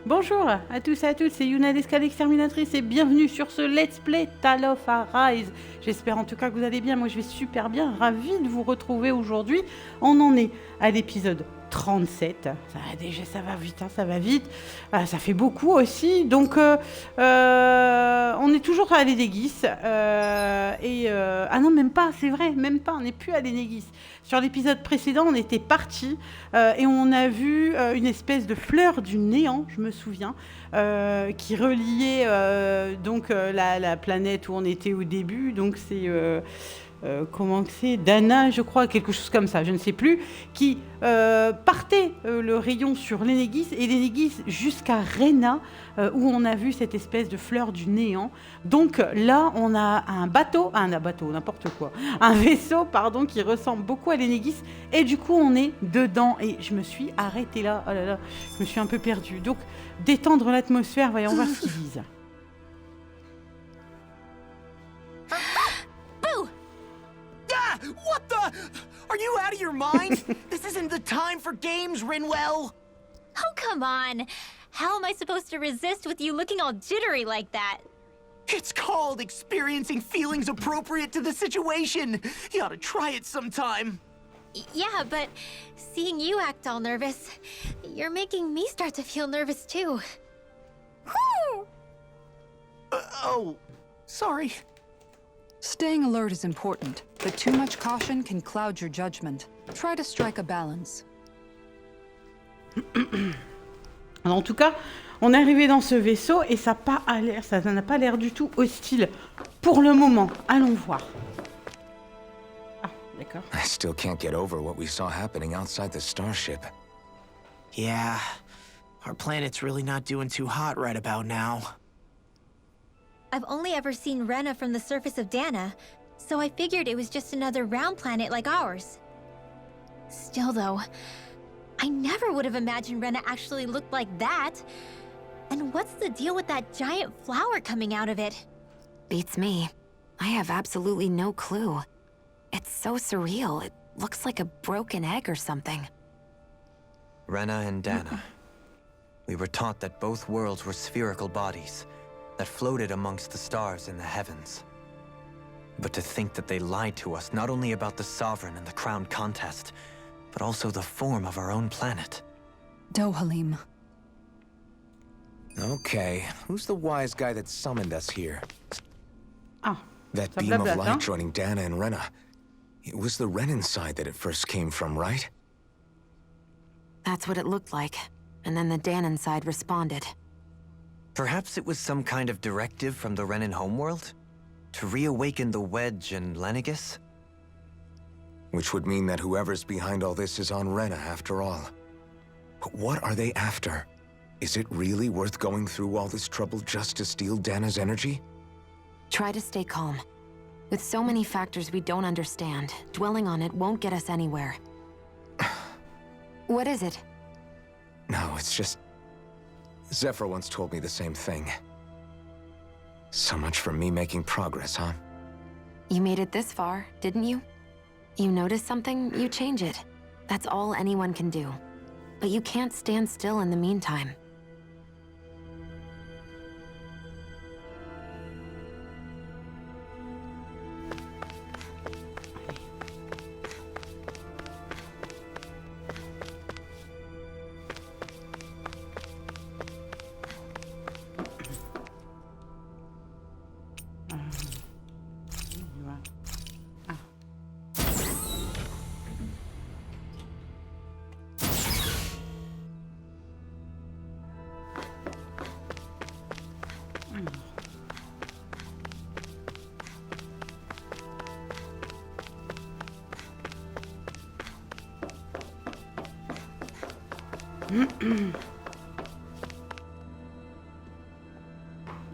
Bonjour à tous et à toutes, c'est Yuna d'Escale Exterminatrice et bienvenue sur ce Let's Play Tale of Arise. J'espère en tout cas que vous allez bien, moi je vais super bien, ravie de vous retrouver aujourd'hui. On en est à l'épisode 37, ça va vite, ça va vite, ça fait beaucoup aussi, donc on est toujours à l'Enegis, ah non même pas, c'est vrai, même pas, on n'est plus à l'Enegis. Sur l'épisode précédent, on était parti et on a vu une espèce de fleur du néant, je me souviens, qui reliait la planète où on était au début, donc c'est... comment c'est, Dana, je crois, quelque chose comme ça, je ne sais plus, qui partait le rayon sur l'Enegis et l'Enegis jusqu'à Rena, où on a vu cette espèce de fleur du néant. Donc là, on a un bateau, n'importe quoi, un vaisseau, pardon, qui ressemble beaucoup à l'Enegis, et du coup, on est dedans. Et je me suis arrêtée là, oh là là, je me suis un peu perdue. Donc, détendre l'atmosphère, voyons voir ce qu'ils disent. What the? Are you out of your mind? This isn't the time for games, Rinwell. Oh, come on. How am I supposed to resist with you looking all jittery like that? It's called experiencing feelings appropriate to the situation. You ought to try it sometime. Yeah, but seeing you act all nervous, you're making me start to feel nervous too. Oh, sorry. Staying alert is important, but too much caution can cloud your judgment. Try to strike a balance. Alors, en tout cas, on est arrivé dans ce vaisseau et ça n'a pas l'air du tout hostile pour le moment. Allons voir. Ah, d'accord. I still can't get over what we saw happening outside the starship. Yeah, our planet's really not doing too hot right about now. I've only ever seen Rena from the surface of Dana, so I figured it was just another round planet like ours. Still though, I never would have imagined Rena actually looked like that. And what's the deal with that giant flower coming out of it? Beats me. I have absolutely no clue. It's so surreal. It looks like a broken egg or something. Rena and Dana. We were taught that both worlds were spherical bodies that floated amongst the stars in the heavens. But to think that they lied to us not only about the Sovereign and the Crown contest, but also the form of our own planet. Dohalim. Okay, who's the wise guy that summoned us here? Ah, that beam of light joining Dana and Rena. It was the Renin side that it first came from, right? That's what it looked like. And then the Danon side responded. Perhaps it was some kind of directive from the Renin homeworld? To reawaken the Wedge and Lenegis? Which would mean that whoever's behind all this is on Rena after all. But what are they after? Is it really worth going through all this trouble just to steal Dana's energy? Try to stay calm. With so many factors we don't understand, dwelling on it won't get us anywhere. What is it? No, it's just... Zephyr once told me the same thing. So much for me making progress, huh? You made it this far, didn't you? You notice something, you change it. That's all anyone can do. But you can't stand still in the meantime.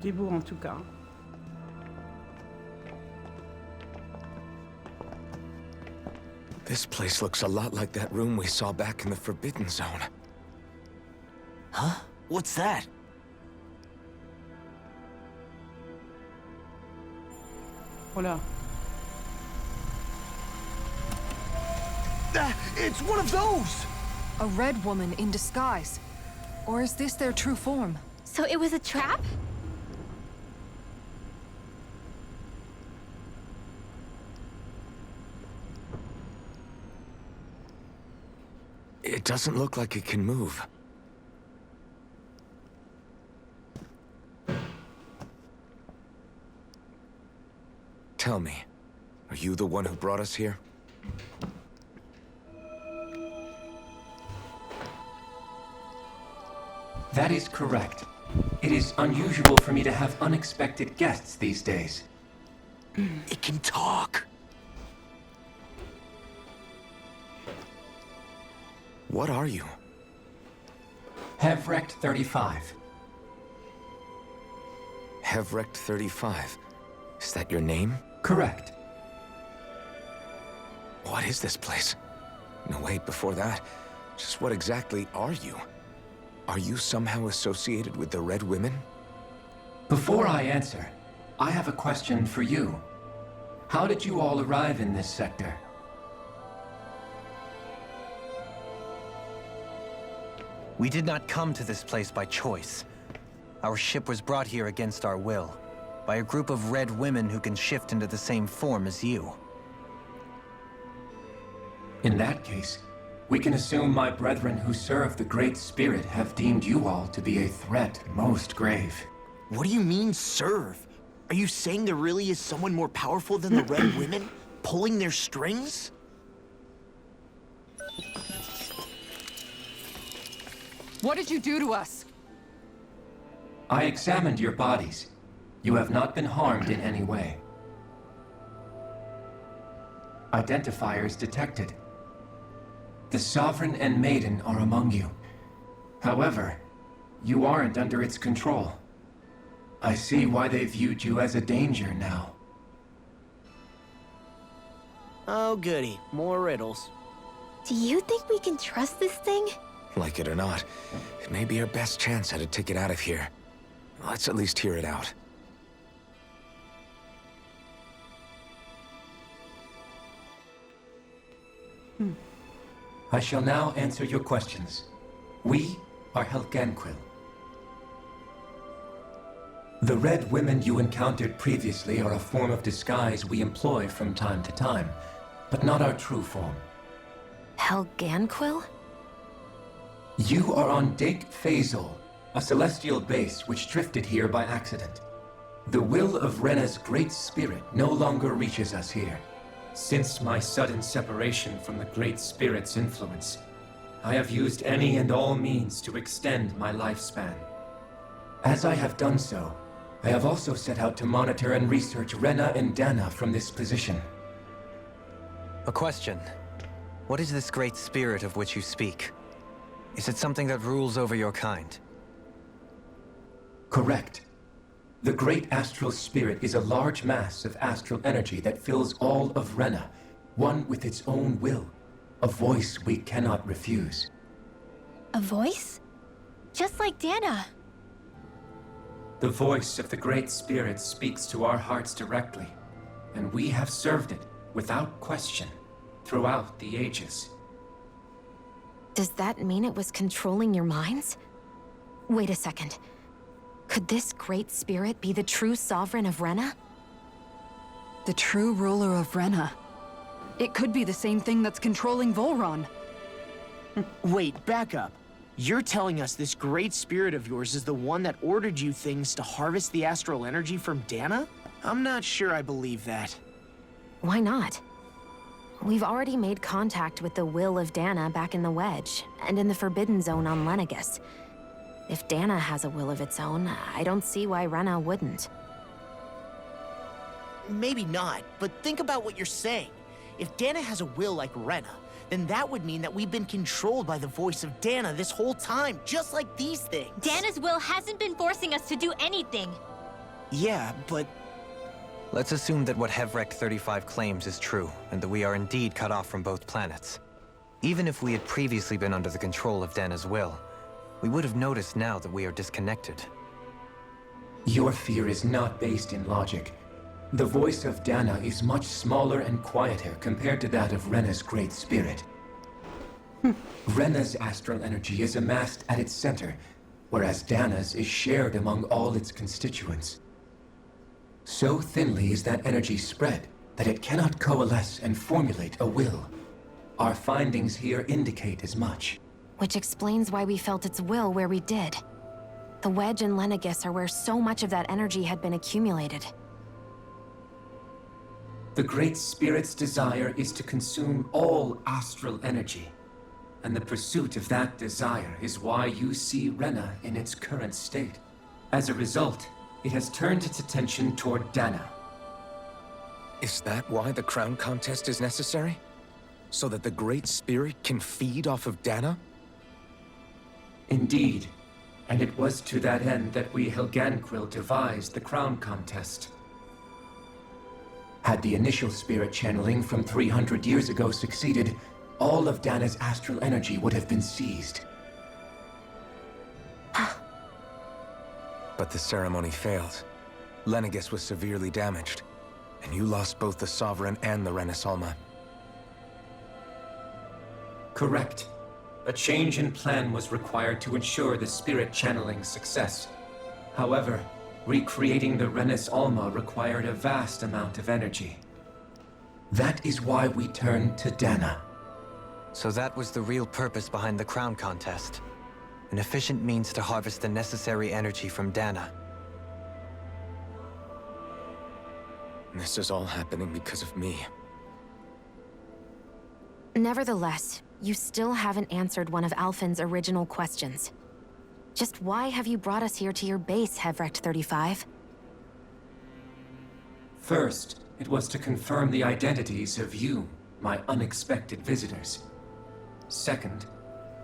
C'est beau en tout cas. This place looks a lot like that room we saw back in the Forbidden Zone. Huh? What's that? Voilà. It's one of those! A red woman in disguise. Or is this their true form? So it was a trap? It doesn't look like it can move. Tell me, are you the one who brought us here? That is correct. It is unusual for me to have unexpected guests these days. It can talk. What are you? Hevrect 35. Hevrect 35. Is that your name? Correct. What is this place? No, wait, before that, just what exactly are you? Are you somehow associated with the Red Women? Before I answer, I have a question for you. How did you all arrive in this sector? We did not come to this place by choice. Our ship was brought here against our will, by a group of red women who can shift into the same form as you. In that case, we can assume my brethren who serve the Great Spirit have deemed you all to be a threat most grave. What do you mean, serve? Are you saying there really is someone more powerful than the Red Women, pulling their strings? What did you do to us? I examined your bodies. You have not been harmed in any way. Identifiers detected. The Sovereign and Maiden are among you. However, you aren't under its control. I see why they viewed you as a danger now. Oh, goody. More riddles. Do you think we can trust this thing? Like it or not, it may be our best chance at a ticket out of here. Let's at least hear it out. I shall now answer your questions. We are Helganquils. The red women you encountered previously are a form of disguise we employ from time to time, but not our true form. Helganquil? You are on Dake Phasol, a celestial base which drifted here by accident. The will of Rena's great spirit no longer reaches us here. Since my sudden separation from the Great Spirit's influence, I have used any and all means to extend my lifespan. As I have done so, I have also set out to monitor and research Rena and Dana from this position. A question. What is this great spirit of which you speak? Is it something that rules over your kind? Correct. The Great Astral Spirit is a large mass of astral energy that fills all of Rena, one with its own will, a voice we cannot refuse. A voice? Just like Dana. The voice of the Great Spirit speaks to our hearts directly, and we have served it without question throughout the ages. Does that mean it was controlling your minds? Wait a second. Could this great spirit be the true sovereign of Rena? The true ruler of Rena. It could be the same thing that's controlling Volron. Wait, back up. You're telling us this great spirit of yours is the one that ordered you things to harvest the astral energy from Dana? I'm not sure I believe that. Why not? We've already made contact with the will of Dana back in the Wedge, and in the Forbidden Zone on Lenegus. If Dana has a will of its own, I don't see why Rena wouldn't. Maybe not, but think about what you're saying. If Dana has a will like Rena, then that would mean that we've been controlled by the voice of Dana this whole time, just like these things. Dana's will hasn't been forcing us to do anything. Yeah, but Let's assume that what Hevrect 35 claims is true, and that we are indeed cut off from both planets. Even if we had previously been under the control of Dana's will, we would have noticed now that we are disconnected. Your fear is not based in logic. The voice of Dana is much smaller and quieter compared to that of Rena's great spirit. Rena's astral energy is amassed at its center, whereas Dana's is shared among all its constituents. So thinly is that energy spread that it cannot coalesce and formulate a will. Our findings here indicate as much. Which explains why we felt its will where we did. The wedge and Lenegis are where so much of that energy had been accumulated. The Great Spirit's desire is to consume all astral energy. And the pursuit of that desire is why you see Rena in its current state. As a result, it has turned its attention toward Dana. Is that why the crown contest is necessary? So that the Great Spirit can feed off of Dana? Indeed. And it was to that end that we Helganquil devised the crown contest. Had the initial spirit channeling from 300 years ago succeeded, all of Dana's astral energy would have been seized. But the ceremony failed. Lenegis was severely damaged, and you lost both the Sovereign and the Renasalma. Correct. A change in plan was required to ensure the spirit channeling's success. However, recreating the Renis Alma required a vast amount of energy. That is why we turned to Dana. So that was the real purpose behind the crown contest. An efficient means to harvest the necessary energy from Dana. This is all happening because of me. Nevertheless, you still haven't answered one of Alphen's original questions. Just why have you brought us here to your base, Hevrecht 35? First, it was to confirm the identities of you, my unexpected visitors. Second,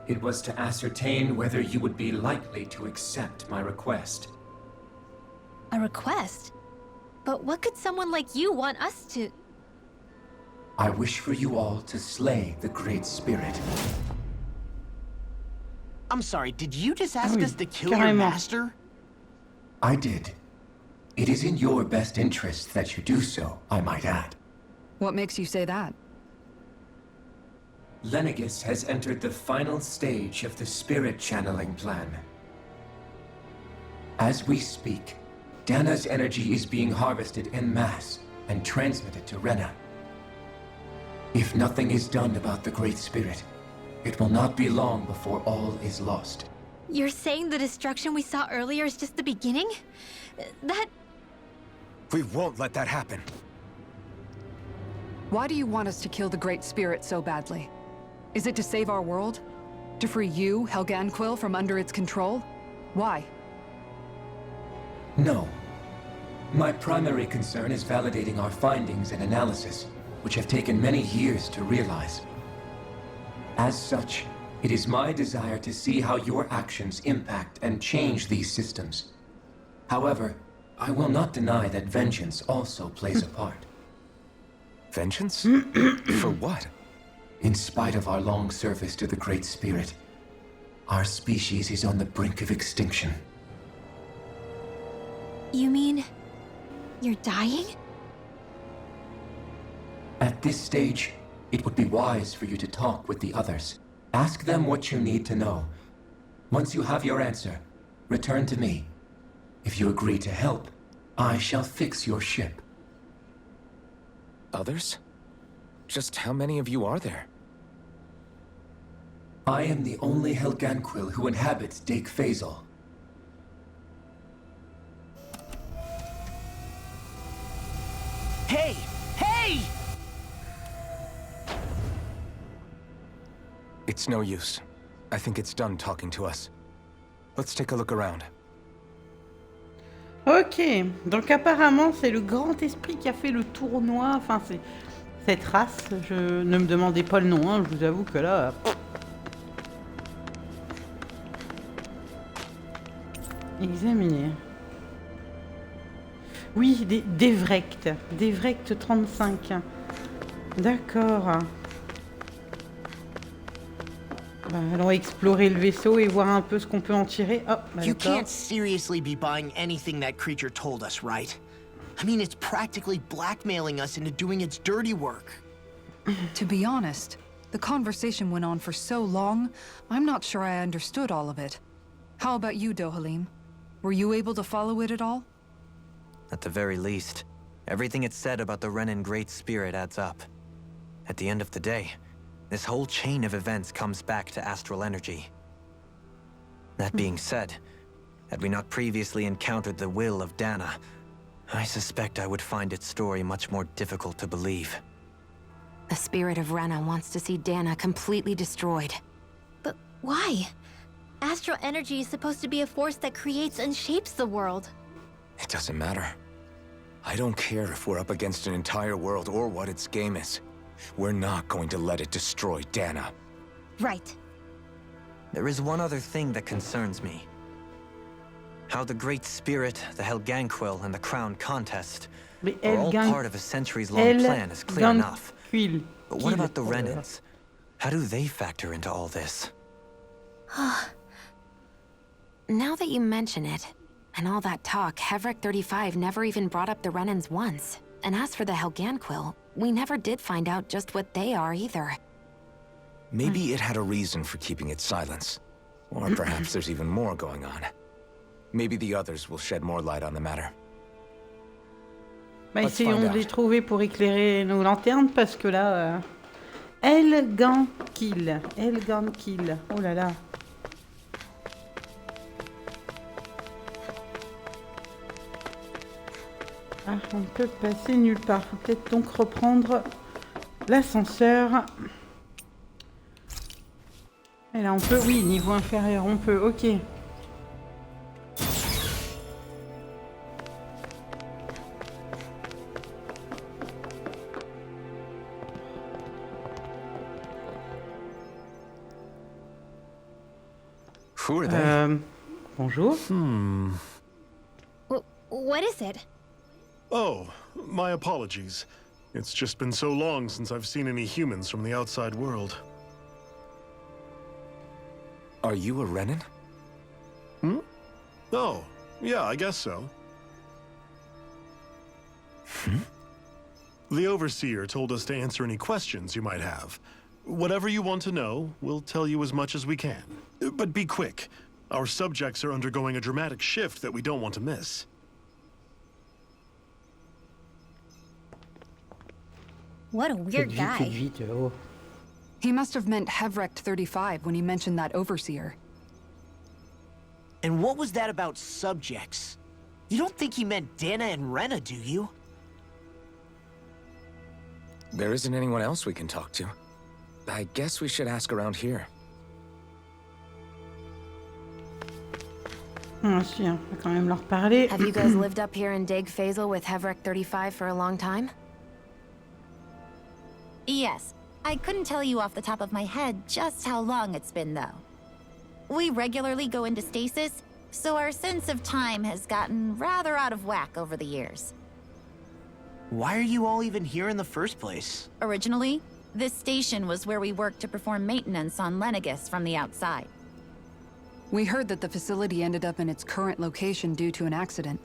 it was to ascertain whether you would be likely to accept my request. A request? But what could someone like you want us to... I wish for you all to slay the Great Spirit. I'm sorry, did you just ask Oui, us to kill your carrément. master? I did. It is in your best interest that you do so, I might add. What makes you say that? Lenegis has entered the final stage of the spirit channeling plan. As we speak, Dana's energy is being harvested en masse and transmitted to Rena. If nothing is done about the Great Spirit, it will not be long before all is lost. You're saying the destruction we saw earlier is just the beginning? That... We won't let that happen. Why do you want us to kill the Great Spirit so badly? Is it to save our world? To free you, Helganquil, from under its control? Why? No. My primary concern is validating our findings and analysis, which have taken many years to realize. As such, it is my desire to see how your actions impact and change these systems. However, I will not deny that vengeance also plays a part. Vengeance? For what? In spite of our long service to the Great Spirit, our species is on the brink of extinction. You mean... you're dying? At this stage, it would be wise for you to talk with the others. Ask them what you need to know. Once you have your answer, return to me. If you agree to help, I shall fix your ship. Others? Just how many of you are there? I am the only Helganquil who inhabits Dake Phasal. Hey! Hey! It's no use. I think it's done talking to us. Let's take a look around. Ok, donc apparemment c'est le grand esprit qui a fait le tournoi, enfin c'est cette race, je ne me demandez pas le nom, hein, je vous avoue que là... Examiner. Oui, Devrecht 35. D'accord. Bah, allons explorer le vaisseau et voir un peu ce qu'on peut en tirer. Oh, bah, You d'accord. can't seriously be buying anything that creature told us, right? I mean, it's practically blackmailing us into doing its dirty work. To be honest, the conversation went on for so long, I'm not sure I understood all of it. How about you, Dohalim? Were you able to follow it at all? At the very least, everything it said about the Renin Great Spirit adds up. At the end of the day, this whole chain of events comes back to astral energy. That being said, had we not previously encountered the will of Dana, I suspect I would find its story much more difficult to believe. The spirit of Rena wants to see Dana completely destroyed. But why? Astral energy is supposed to be a force that creates and shapes the world. It doesn't matter. I don't care if we're up against an entire world or what its game is. We're not going to let it destroy Dana. Right. There is one other thing that concerns me. How the Great Spirit, the Helganquil, and the Crown Contest are all part of a centuries-long plan is clear enough. But what about the Reniens? How do they factor into all this? Now that you mention it, and all that talk, Hevrek 35 never even brought up the Reniens once. And as for the Helganquil, we never did find out just what they are either. Maybe it had a reason for keeping its silence. Or perhaps there's even more going on. Maybe the others will shed more light on the matter. Bah, essayons de les trouver pour éclairer nos lanternes, parce que là... Helganquils. Helganquils. Oh là là. Ah, on ne peut passer nulle part. Faut peut-être donc reprendre l'ascenseur. Et là, on peut... Oui, niveau inférieur, on peut. Ok. Who are they? Bonjour. What is it? Oh, my apologies. It's just been so long since I've seen any humans from the outside world. Are you a Renin? Oh, yeah, I guess so. The Overseer told us to answer any questions you might have. Whatever you want to know, we'll tell you as much as we can. But be quick. Our subjects are undergoing a dramatic shift that we don't want to miss. What a weird guy. He must have meant Hevrek 35 when he mentioned that Overseer. And what was that about subjects? You don't think he meant Dana and Rena, do you? There isn't anyone else we can talk to. I guess we should ask around here. Ah si, on peut quand même leur parler. Have you guys lived up here in Dig Faisal with Hevrek 35 for a long time? Yes. I couldn't tell you off the top of my head just how long it's been, though. We regularly go into stasis, so our sense of time has gotten rather out of whack over the years. Why are you all even here in the first place? Originally, this station was where we worked to perform maintenance on Lenegis from the outside. We heard that the facility ended up in its current location due to an accident.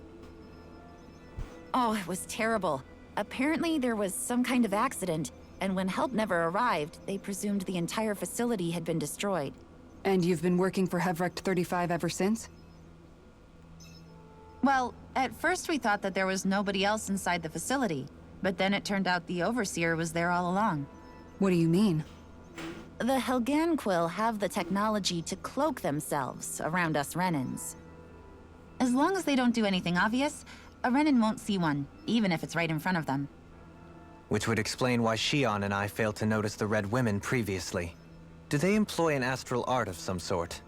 Oh, it was terrible. Apparently there was some kind of accident, and when help never arrived, they presumed the entire facility had been destroyed. And you've been working for Hevrek 35 ever since? Well, at first we thought that there was nobody else inside the facility, but then it turned out the Overseer was there all along. What do you mean? The Helganquil have the technology to cloak themselves around us Reniens. As long as they don't do anything obvious, a Renin won't see one, even if it's right in front of them. Which would explain why Shion and I failed to notice the Red Women previously. Do they employ an astral art of some sort?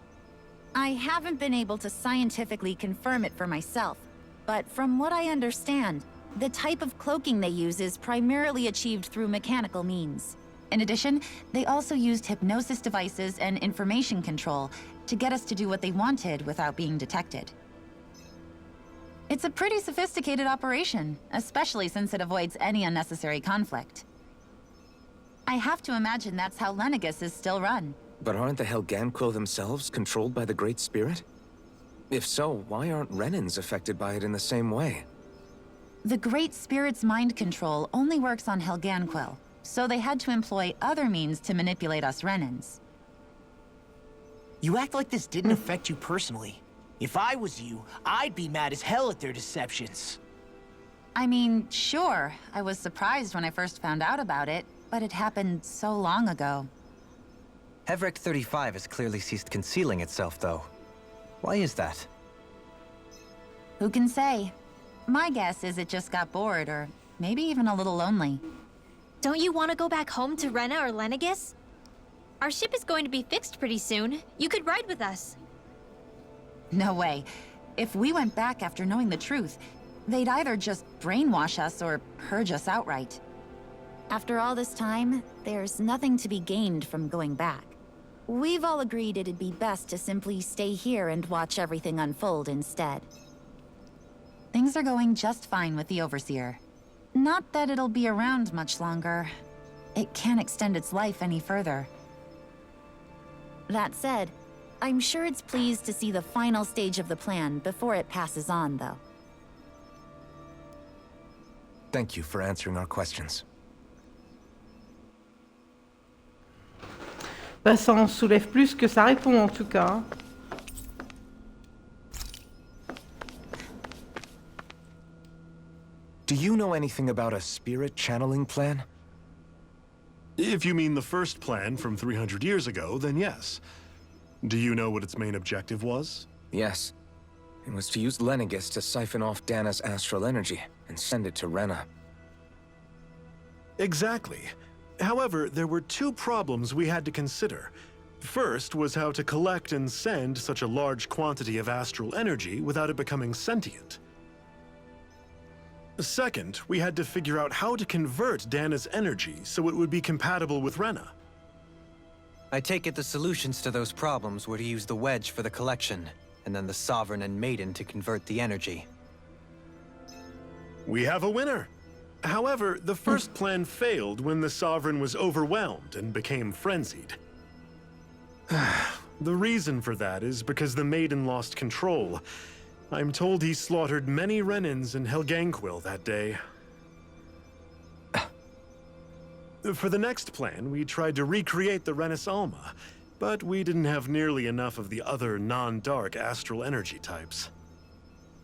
I haven't been able to scientifically confirm it for myself, but from what I understand, the type of cloaking they use is primarily achieved through mechanical means. In addition, they also used hypnosis devices and information control to get us to do what they wanted without being detected. It's a pretty sophisticated operation, especially since it avoids any unnecessary conflict. I have to imagine that's how Lenegis is still run. But aren't the Helganquil themselves controlled by the Great Spirit? If so, why aren't Renins affected by it in the same way? The Great Spirit's mind control only works on Helganquil, so they had to employ other means to manipulate us Reniens. You act like this didn't affect you personally. If I was you, I'd be mad as hell at their deceptions. I mean, sure, I was surprised when I first found out about it, but it happened so long ago. Hevrek 35 has clearly ceased concealing itself, though. Why is that? Who can say? My guess is it just got bored, or maybe even a little lonely. Don't you want to go back home to Rena or Lenegis? Our ship is going to be fixed pretty soon. You could ride with us. No way. If we went back after knowing the truth, they'd either just brainwash us or purge us outright. After all this time, there's nothing to be gained from going back. We've all agreed it'd be best to simply stay here and watch everything unfold instead. Things are going just fine with the Overseer. Not that it'll be around much longer. It can't extend its life any further. That said, I'm sure it's pleased to see the final stage of the plan before it passes on, though. Thank you for answering our questions. Bah, ça en soulève plus que ça répond en tout cas. Hein. Do you know anything about a spirit channeling plan? If you mean the first plan from 300 years ago, then yes. Do you know what its main objective was? Yes. It was to use Lenegis to siphon off Dana's astral energy and send it to Rena. Exactly. However, there were two problems we had to consider. First was how to collect and send such a large quantity of astral energy without it becoming sentient. Second, we had to figure out how to convert Dana's energy so it would be compatible with Rena. I take it the solutions to those problems were to use the wedge for the collection, and then the Sovereign and Maiden to convert the energy. We have a winner! However, the first plan failed when the Sovereign was overwhelmed and became frenzied. The reason for that is because the Maiden lost control. I'm told he slaughtered many Reniens in Helganquils that day. For the next plan, we tried to recreate the Renis Alma, but we didn't have nearly enough of the other non-dark astral energy types.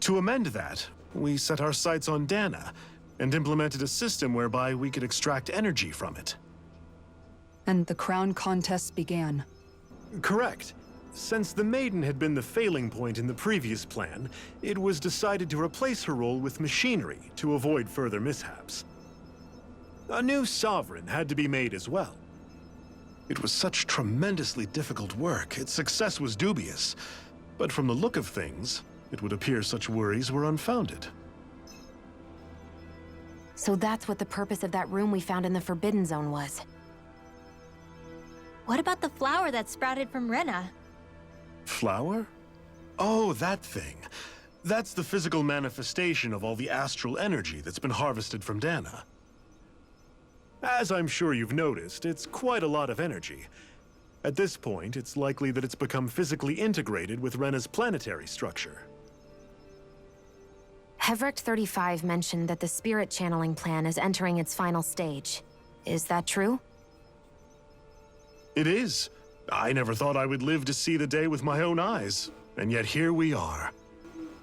To amend that, we set our sights on Dana, and implemented a system whereby we could extract energy from it. And the crown contests began. Correct. Since the Maiden had been the failing point in the previous plan, it was decided to replace her role with machinery to avoid further mishaps. A new Sovereign had to be made as well. It was such tremendously difficult work, its success was dubious. But from the look of things, it would appear such worries were unfounded. So that's what the purpose of that room we found in the Forbidden Zone was. What about the flower that sprouted from Rena? Flower? Oh, that thing. That's the physical manifestation of all the astral energy that's been harvested from Dana. As I'm sure you've noticed, it's quite a lot of energy. At this point, it's likely that it's become physically integrated with Rena's planetary structure. Hevrek 35 mentioned that the spirit channeling plan is entering its final stage. Is that true? It is. I never thought I would live to see the day with my own eyes, and yet here we are.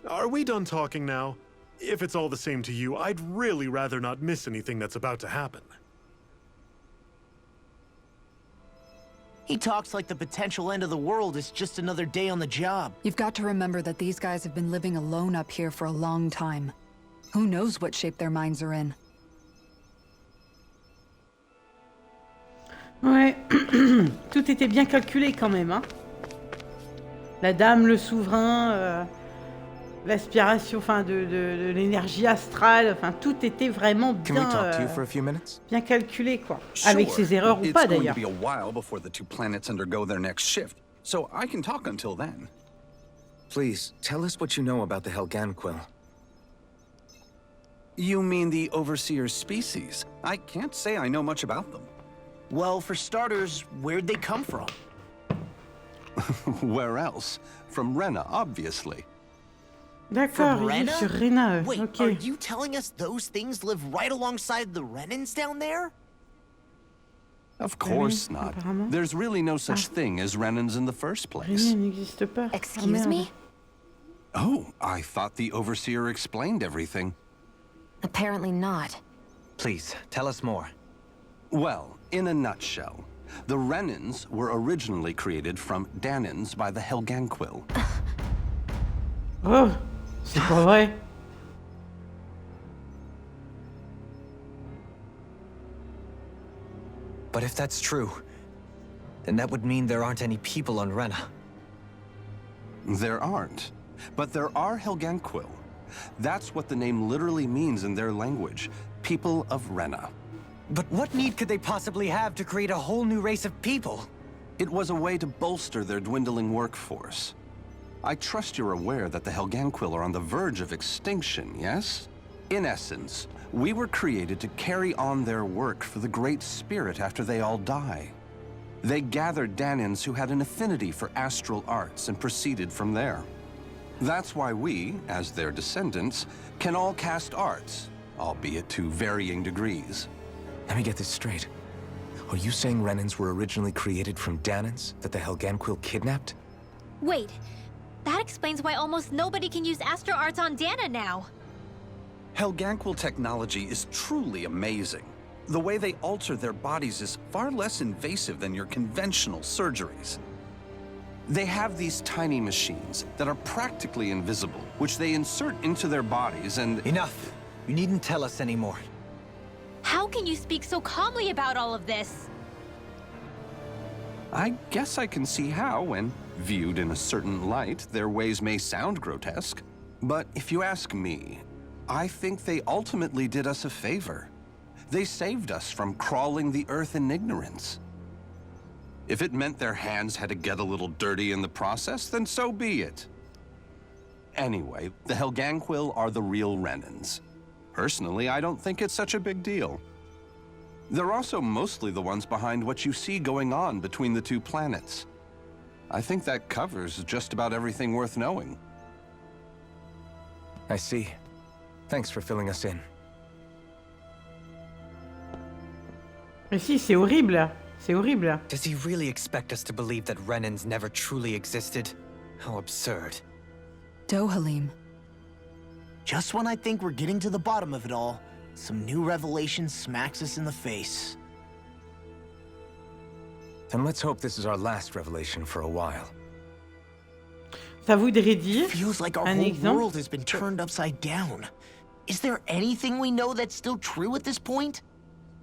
Are we done talking now? If it's all the same to you, I'd really rather not miss anything that's about to happen. He talks like the potential end of the world is just another day on the job. You've got to remember that these guys have been living alone up here for a long time. Who knows what shape their minds are in? Ouais, tout était bien calculé quand même. Hein. La dame, le souverain, l'aspiration, enfin de l'énergie astrale, enfin tout était vraiment bien, bien calculé quoi. Avec ses erreurs ou pas d'ailleurs. It's going to be a while before the two planets undergo their next shift, so I can talk until then. Please, tell us what you know about the Helganquil. You mean the Overseer's species? I can't say I know much about them. Well, for starters, where'd they come from? Where else? From Rena, obviously. D'accord, ils vivent sur Rena. Wait, Okay. are you telling us those things live right alongside the Reniens down there? Of course not. Apparemment. There's really no such thing as Reniens in the first place. Reniens n'existe pas. Excuse me? Oh, I thought the Overseer explained everything. Apparently not. Please, tell us more. Well, in a nutshell, the Reniens were originally created from Danans by the Helganquil. Oh, c'est pas vrai. But if that's true, then that would mean there aren't any people on Rena. There aren't, but there are Helganquil. That's what the name literally means in their language, people of Rena. But what need could they possibly have to create a whole new race of people? It was a way to bolster their dwindling workforce. I trust you're aware that the Helganquil are on the verge of extinction, yes? In essence, we were created to carry on their work for the Great Spirit after they all die. They gathered Danans who had an affinity for astral arts and proceeded from there. That's why we, as their descendants, can all cast arts, albeit to varying degrees. Let me get this straight. Are you saying Reniens were originally created from Danans that the Helganquil kidnapped? Wait, that explains why almost nobody can use astral arts on Dana now. Helganquil technology is truly amazing. The way they alter their bodies is far less invasive than your conventional surgeries. They have these tiny machines that are practically invisible, which they insert into their bodies and— Enough! You needn't tell us anymore. How can you speak so calmly about all of this? I guess I can see how, when viewed in a certain light, their ways may sound grotesque. But if you ask me, I think they ultimately did us a favor. They saved us from crawling the earth in ignorance. If it meant their hands had to get a little dirty in the process, then so be it. Anyway, the Helganquil are the real Reniens. Personally, I don't think it's such a big deal. They're also mostly the ones behind what you see going on between the two planets. I think that covers just about everything worth knowing. I see. Thanks for filling us in. Mais si, c'est horrible. C'est horrible. Does he really expect us to believe that Reniens never truly existed? How absurd. Dohalim. Just when I think we're getting to the bottom of it all, some new revelation smacks us in the face. Then let's hope this is our last revelation for a while. Ça voudrait dire, Feels like our un whole exemple, world has been turned upside down. Is there anything we know that's still true at this point?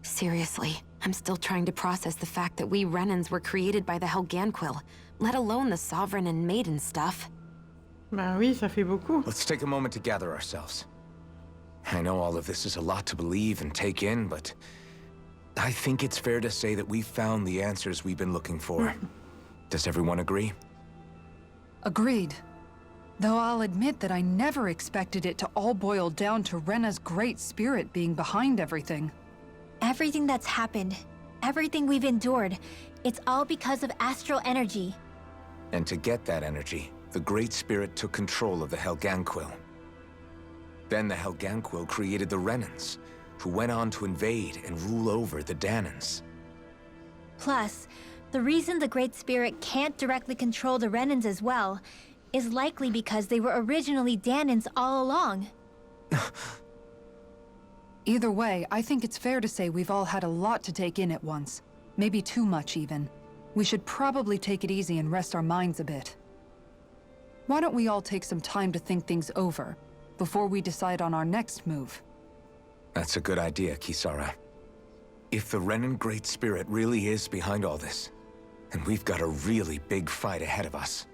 Seriously, I'm still trying to process the fact that we Reniens were created by the Helganquil, let alone the Sovereign and Maiden stuff. Bah oui, ça fait beaucoup. Let's take a moment to gather ourselves. I know all of this is a lot to believe and take in, but I think it's fair to say that we've found the answers we've been looking for. Does everyone agree? Agreed. Though I'll admit that I never expected it to all boil down to Rena's great spirit being behind everything. Everything that's happened, everything we've endured, it's all because of astral energy. And to get that energy, the Great Spirit took control of the Helganquil. Then the Helganquil created the Reniens, who went on to invade and rule over the Danans. Plus, the reason the Great Spirit can't directly control the Reniens as well is likely because they were originally Danans all along. Either way, I think it's fair to say we've all had a lot to take in at once. Maybe too much, even. We should probably take it easy and rest our minds a bit. Why don't we all take some time to think things over, before we decide on our next move? That's a good idea, Kisara. If the Renan Great Spirit really is behind all this, then we've got a really big fight ahead of us.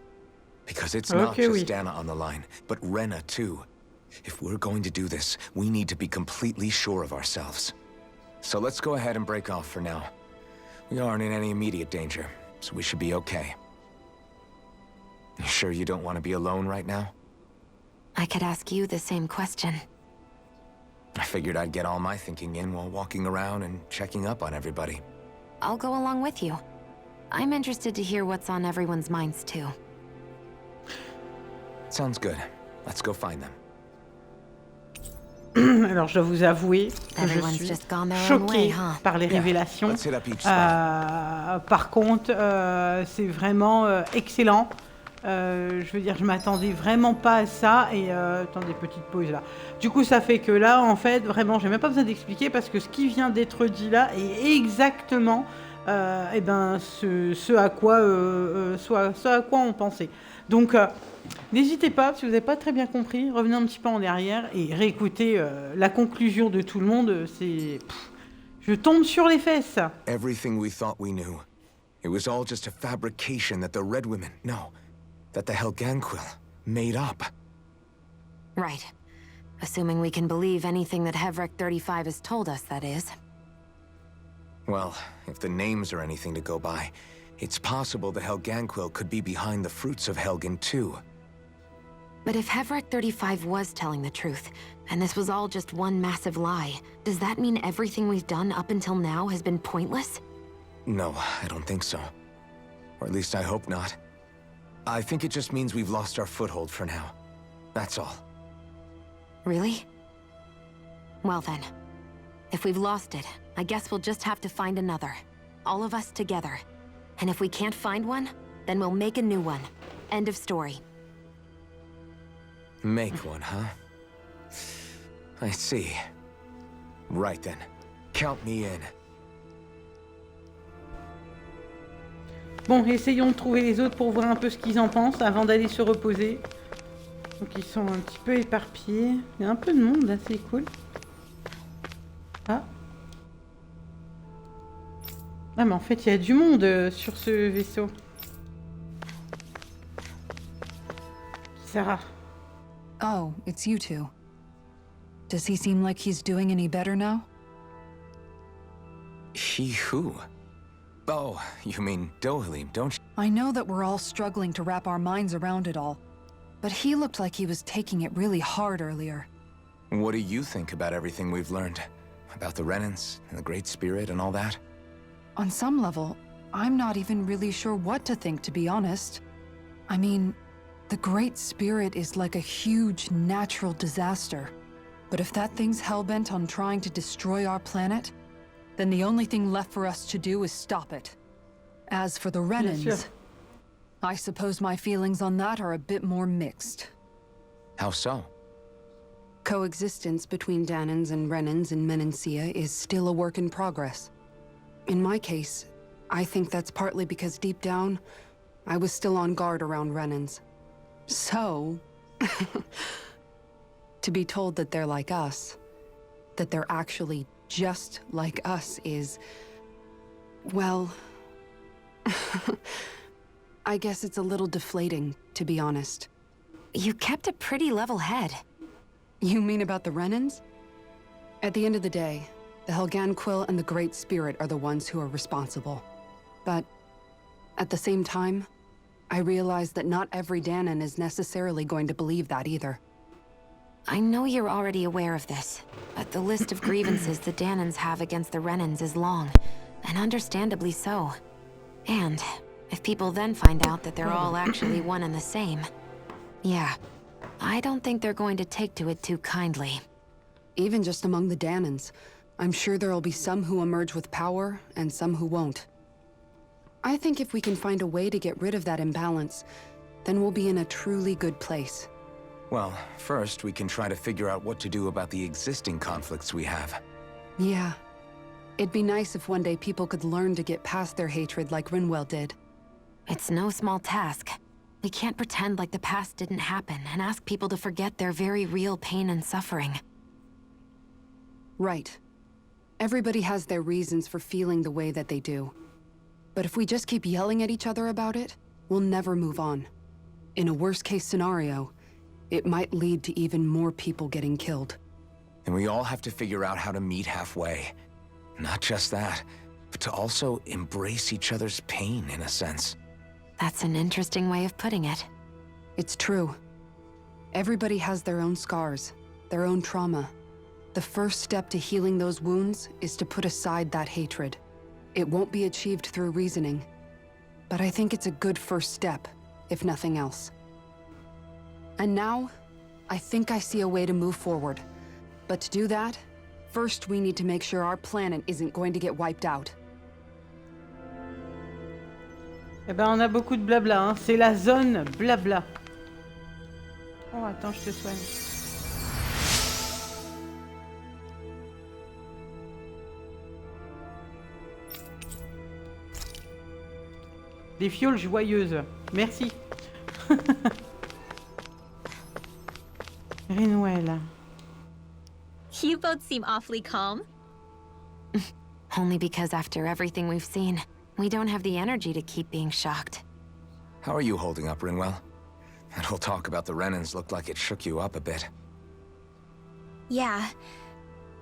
Because it's not just Dana on the line, but Rena too. If we're going to do this, we need to be completely sure of ourselves. So let's go ahead and break off for now. We aren't in any immediate danger, so we should be okay. You sure you don't want to be alone right now? I could ask you the same question. I figured I'd get all my thinking in while walking around and checking up on everybody. I'll go along with you. I'm interested to hear what's on everyone's minds too. Sounds good. Let's go find them. Alors, je dois vous avouer que je suis choquée par les révélations. Par contre, c'est vraiment excellent. Je veux dire, je m'attendais vraiment pas à ça. Et attendez, petite pause là. Du coup, ça fait que là, en fait, vraiment, j'ai même pas besoin d'expliquer parce que ce qui vient d'être dit là est exactement eh ben, ce à quoi on pensait. Donc, n'hésitez pas, si vous n'avez pas très bien compris, revenez un petit peu en arrière et réécoutez la conclusion de tout le monde. Je tombe sur les fesses. Everything we thought we knew. It was all just a fabrication that the Red Women, no, that the Helganquil made up. Right. Assuming we can believe anything that Hevrek 35 has told us, that is. Well, if the names are anything to go by, it's possible the Helganquil could be behind the fruits of Helgen too. But if Hevrek 35 was telling the truth, and this was all just one massive lie, does that mean everything we've done up until now has been pointless? No, I don't think so. Or at least I hope not. I think it just means we've lost our foothold for now. That's all. Really? Well then, if we've lost it, I guess we'll just have to find another. All of us together. And if we can't find one, then we'll make a new one. End of story. Make one, huh? I see. Right then. Count me in. Bon, essayons de trouver les autres pour voir un peu ce qu'ils en pensent avant d'aller se reposer. Donc ils sont un petit peu éparpillés. Il y a un peu de monde là, c'est cool. Ah. Ah mais en fait il y a du monde sur ce vaisseau. Sarah. Oh, it's you two. Does he seem like he's doing any better now? He who? Oh, you mean Dohalim, don't you? I know that we're all struggling to wrap our minds around it all, but he looked like he was taking it really hard earlier. What do you think about everything we've learned? About the Reniens, and the Great Spirit, and all that? On some level, I'm not even really sure what to think, to be honest. I mean, the Great Spirit is like a huge natural disaster. But if that thing's hellbent on trying to destroy our planet, then the only thing left for us to do is stop it. As for the Reniens, I suppose my feelings on that are a bit more mixed. How so? Coexistence between Danans and Reniens in Menancia is still a work in progress. In my case, I think that's partly because deep down, I was still on guard around Reniens. So, to be told that they're like us, that they're actually just like us is, well, I guess it's a little deflating, to be honest. You kept a pretty level head. You mean about the Reniens? At the end of the day, the Helganquil and the Great Spirit are the ones who are responsible. But at the same time, I realize that not every Danan is necessarily going to believe that either. I know you're already aware of this, but the list of grievances the Danans have against the Reniens is long, and understandably so. And if people then find out that they're all actually one and the same, yeah, I don't think they're going to take to it too kindly. Even just among the Danans, I'm sure there'll be some who emerge with power, and some who won't. I think if we can find a way to get rid of that imbalance, then we'll be in a truly good place. Well, first we can try to figure out what to do about the existing conflicts we have. Yeah. It'd be nice if one day people could learn to get past their hatred like Rinwell did. It's no small task. We can't pretend like the past didn't happen and ask people to forget their very real pain and suffering. Right. Everybody has their reasons for feeling the way that they do. But if we just keep yelling at each other about it, we'll never move on. In a worst-case scenario, it might lead to even more people getting killed. And we all have to figure out how to meet halfway. Not just that, but to also embrace each other's pain, in a sense. That's an interesting way of putting it. It's true. Everybody has their own scars, their own trauma. The first step to healing those wounds is to put aside that hatred. It won't be achieved through reasoning, but I think it's a good first step, if nothing else. And now, I think I see a way to move forward. But to do that, first we need to make sure our planet isn't going to get wiped out. Eh ben, on a beaucoup de blabla, hein. C'est la zone blabla. Oh, attends, je te soigne. Des fioles joyeuses. Merci. Reniens. You both seem awfully calm. Only because after everything we've seen, we don't have the energy to keep being shocked. How are you holding up, Rinwell? That whole talk about the Reniens looked like it shook you up a bit. Yeah.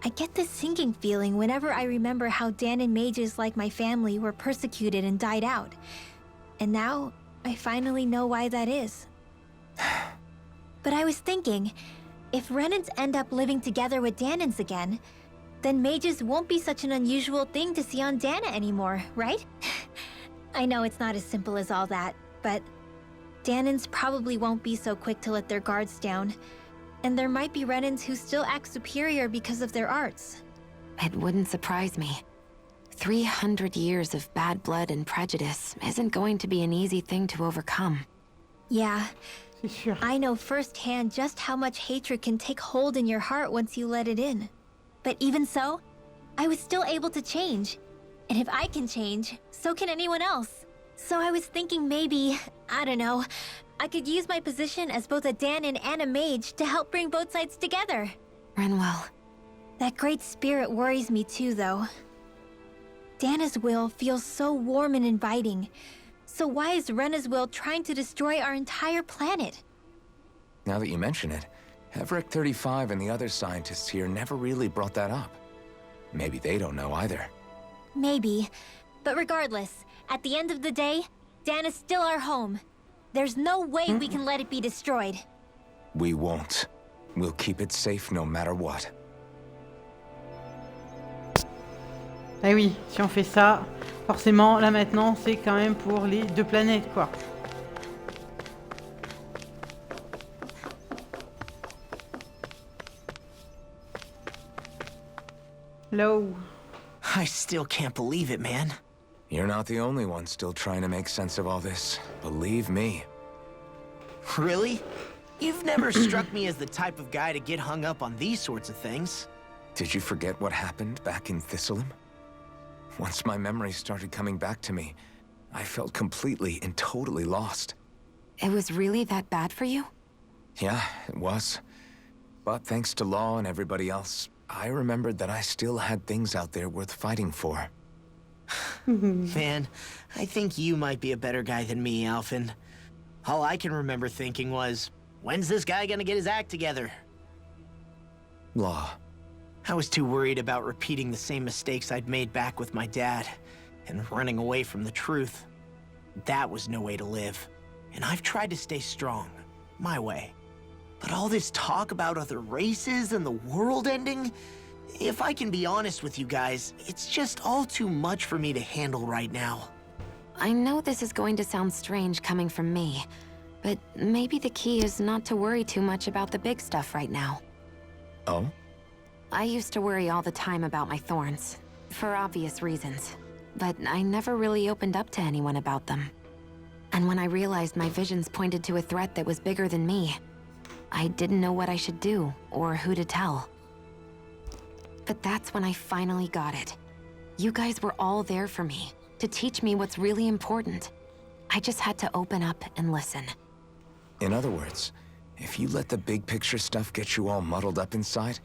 I get this sinking feeling whenever I remember how Danon mages like my family were persecuted and died out. And now, I finally know why that is. But I was thinking, if Reniens end up living together with Danons again, then mages won't be such an unusual thing to see on Dana anymore, right? I know it's not as simple as all that, but Danons probably won't be so quick to let their guards down. And there might be Reniens who still act superior because of their arts. It wouldn't surprise me. 300 years of bad blood and prejudice isn't going to be an easy thing to overcome. Yeah. Sure. I know firsthand just how much hatred can take hold in your heart once you let it in. But even so, I was still able to change. And if I can change, so can anyone else. So I was thinking maybe, I don't know, I could use my position as both a Danon and a mage to help bring both sides together. Rinwell. That great spirit worries me too, though. Dana's will feels so warm and inviting. So why is Rena's will trying to destroy our entire planet? Now that you mention it, Everett 35 and the other scientists here never really brought that up. Maybe they don't know either. Maybe. But regardless, at the end of the day, Dana's still our home. There's no way we can let it be destroyed. We won't. We'll keep it safe no matter what. Eh oui, si on fait ça, forcément, là maintenant, c'est quand même pour les deux planètes, quoi. Hello. I still can't believe it, man. You're not the only one still trying to make sense of all this. Believe me. Really? You've never struck me as the type of guy to get hung up on these sorts of things. Did you forget what happened back in Thistleum? Once my memories started coming back to me, I felt completely and totally lost. It was really that bad for you? Yeah, it was. But thanks to Law and everybody else, I remembered that I still had things out there worth fighting for. Man, I think you might be a better guy than me, Alphen. All I can remember thinking was, when's this guy gonna get his act together? Law. I was too worried about repeating the same mistakes I'd made back with my dad, and running away from the truth. That was no way to live. And I've tried to stay strong, my way. But all this talk about other races and the world ending, if I can be honest with you guys, it's just all too much for me to handle right now. I know this is going to sound strange coming from me, but maybe the key is not to worry too much about the big stuff right now. Oh? I used to worry all the time about my thorns, for obvious reasons, but I never really opened up to anyone about them. And when I realized my visions pointed to a threat that was bigger than me, I didn't know what I should do, or who to tell. But that's when I finally got it. You guys were all there for me, to teach me what's really important. I just had to open up and listen. In other words, if you let the big picture stuff get you all muddled up inside,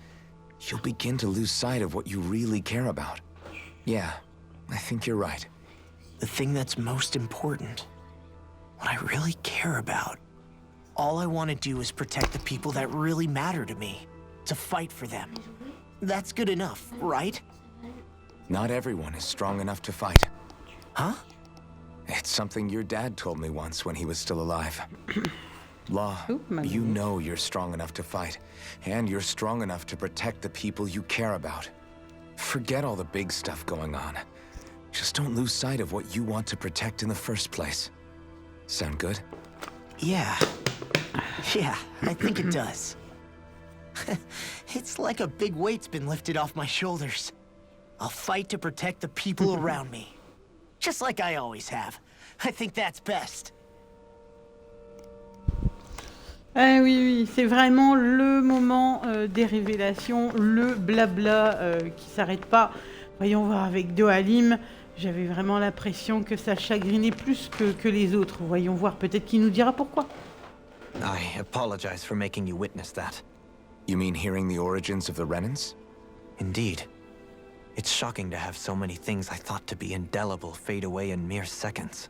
you'll begin to lose sight of what you really care about. Yeah, I think you're right. The thing that's most important, what I really care about. All I want to do is protect the people that really matter to me, to fight for them. That's good enough, right? Not everyone is strong enough to fight. Huh? It's something your dad told me once when he was still alive. Law, Ooh, you know you're strong enough to fight, and you're strong enough to protect the people you care about. Forget all the big stuff going on. Just don't lose sight of what you want to protect in the first place. Sound good? Yeah. Yeah, I think it does. It's like a big weight's been lifted off my shoulders. I'll fight to protect the people around me. Just like I always have. I think that's best. Ah oui, oui, c'est vraiment le moment des révélations, le blabla qui s'arrête pas. Voyons voir avec Dohalim, j'avais vraiment l'impression que ça le chagrinait plus que les autres. Voyons voir, peut-être qu'il nous dira pourquoi. I apologize for making you witness that. You mean hearing the origins of the Reniens? Indeed. It's shocking to have so many things I thought to be indelible fade away in mere seconds.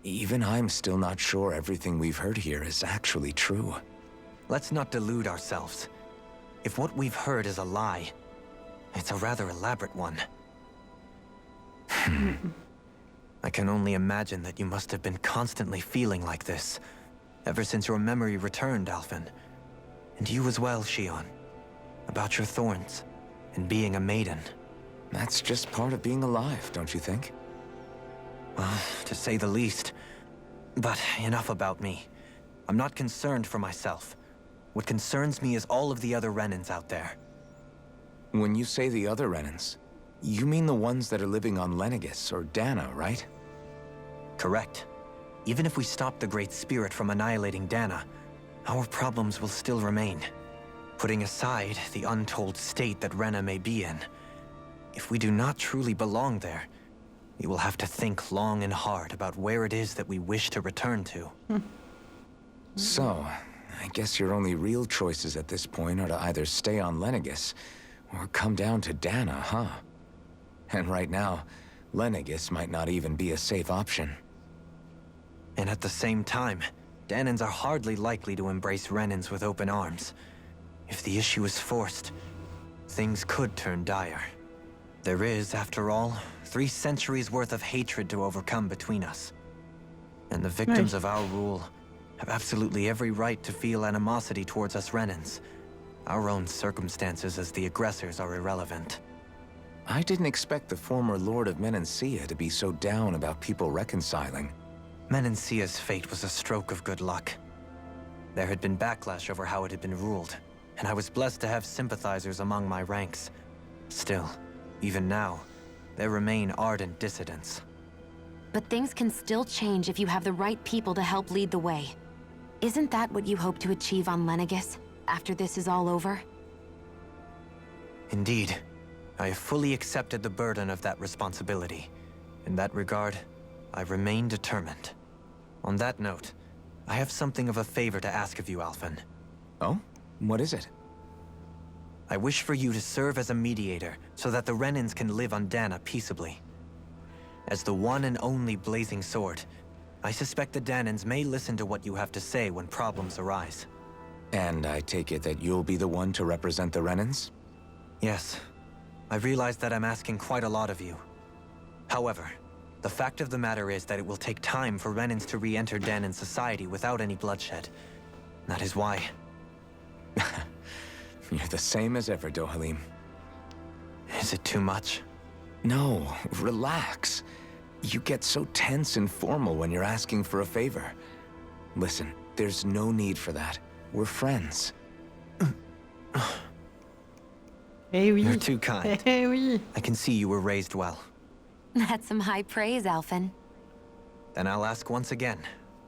Even I'm still not sure everything we've heard here is actually true. Let's not delude ourselves. If what we've heard is a lie, it's a rather elaborate one. I can only imagine that you must have been constantly feeling like this, ever since your memory returned, Alphen. And you as well, Shion. About your thorns, and being a maiden. That's just part of being alive, don't you think? Well, to say the least. But enough about me. I'm not concerned for myself. What concerns me is all of the other Reniens out there. When you say the other Reniens, you mean the ones that are living on Lenegis or Dana, right? Correct. Even if we stop the Great Spirit from annihilating Dana, our problems will still remain. Putting aside the untold state that Rena may be in, if we do not truly belong there, we will have to think long and hard about where it is that we wish to return to. So, I guess your only real choices at this point are to either stay on Lenegis or come down to Dana, huh? And right now, Lenegis might not even be a safe option. And at the same time, Danans are hardly likely to embrace Reniens with open arms. If the issue is forced, things could turn dire. There is, after all, 3 centuries worth of hatred to overcome between us. And the victims of our rule have absolutely every right to feel animosity towards us Reniens. Our own circumstances as the aggressors are irrelevant. I didn't expect the former Lord of Menancia to be so down about people reconciling. Menancia's fate was a stroke of good luck. There had been backlash over how it had been ruled, and I was blessed to have sympathizers among my ranks. Still, even now, there remain ardent dissidents. But things can still change if you have the right people to help lead the way. Isn't that what you hope to achieve on Lenegis, after this is all over? Indeed. I have fully accepted the burden of that responsibility. In that regard, I remain determined. On that note, I have something of a favor to ask of you, Alphen. Oh? What is it? I wish for you to serve as a mediator, so that the Reniens can live on Dana peaceably. As the one and only Blazing Sword, I suspect the Danans may listen to what you have to say when problems arise. And I take it that you'll be the one to represent the Reniens? Yes. I realize that I'm asking quite a lot of you. However, the fact of the matter is that it will take time for Reniens to re-enter Danan society without any bloodshed. That is why... You're the same as ever, Dohalim. Is it too much? No, relax. You get so tense and formal when you're asking for a favor. Listen, there's no need for that. We're friends. Eh oui. You're too kind. Eh oui. I can see you were raised well. That's some high praise, Alphen. Then I'll ask once again,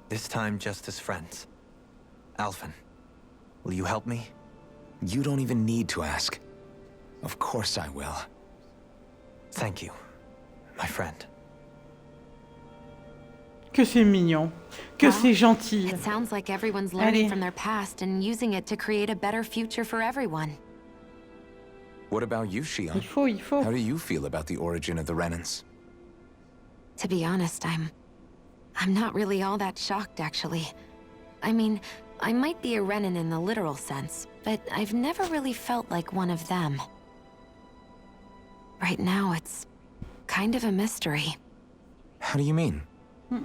this time just as friends. Alphen, will you help me? You don't even need to ask. Of course I will. Thank you, my friend. Que c'est mignon. Que c'est gentil. It sounds like everyone's learning Allez. from their past and using it to create a better future for everyone. What about you, Shion? Il faut. How do you feel about the origin of the Reniens? To be honest, I'm not really all that shocked, actually. I mean, I might be a Renin in the literal sense, but I've never really felt like one of them. Right now, it's kind of a mystery. How do you mean?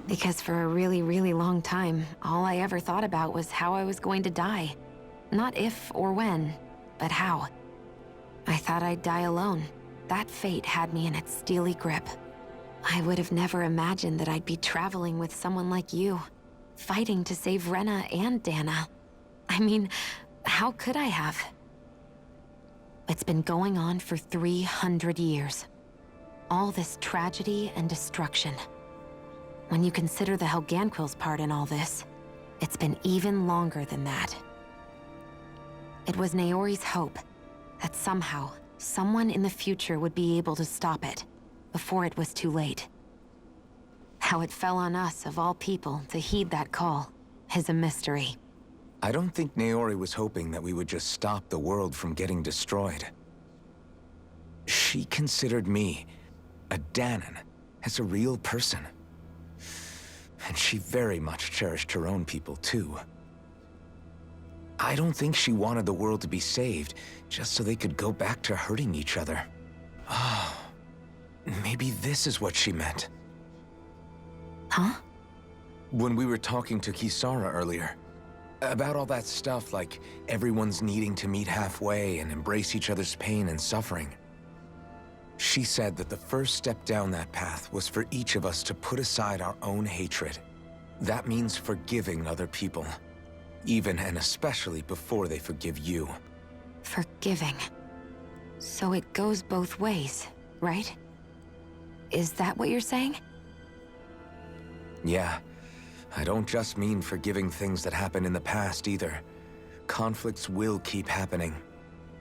Because for a really, really long time, all I ever thought about was how I was going to die. Not if or when, but how. I thought I'd die alone. That fate had me in its steely grip. I would have never imagined that I'd be traveling with someone like you, fighting to save Rena and Dana. I mean, how could I have? It's been going on for 300 years. All this tragedy and destruction. when you consider the Helganquils' part in all this, it's been even longer than that. It was Naori's hope that somehow, someone in the future would be able to stop it, before it was too late. How it fell on us, of all people, to heed that call, is a mystery. I don't think Naori was hoping that we would just stop the world from getting destroyed. She considered me, a Danan, as a real person. And she very much cherished her own people, too. I don't think she wanted the world to be saved, just so they could go back to hurting each other. Oh, maybe this is what she meant. Huh? When we were talking to Kisara earlier, about all that stuff like everyone's needing to meet halfway and embrace each other's pain and suffering. She said that the first step down that path was for each of us to put aside our own hatred. That means forgiving other people, even and especially before they forgive you. Forgiving. So it goes both ways, right? Is that what you're saying? Yeah. I don't just mean forgiving things that happened in the past either. Conflicts will keep happening.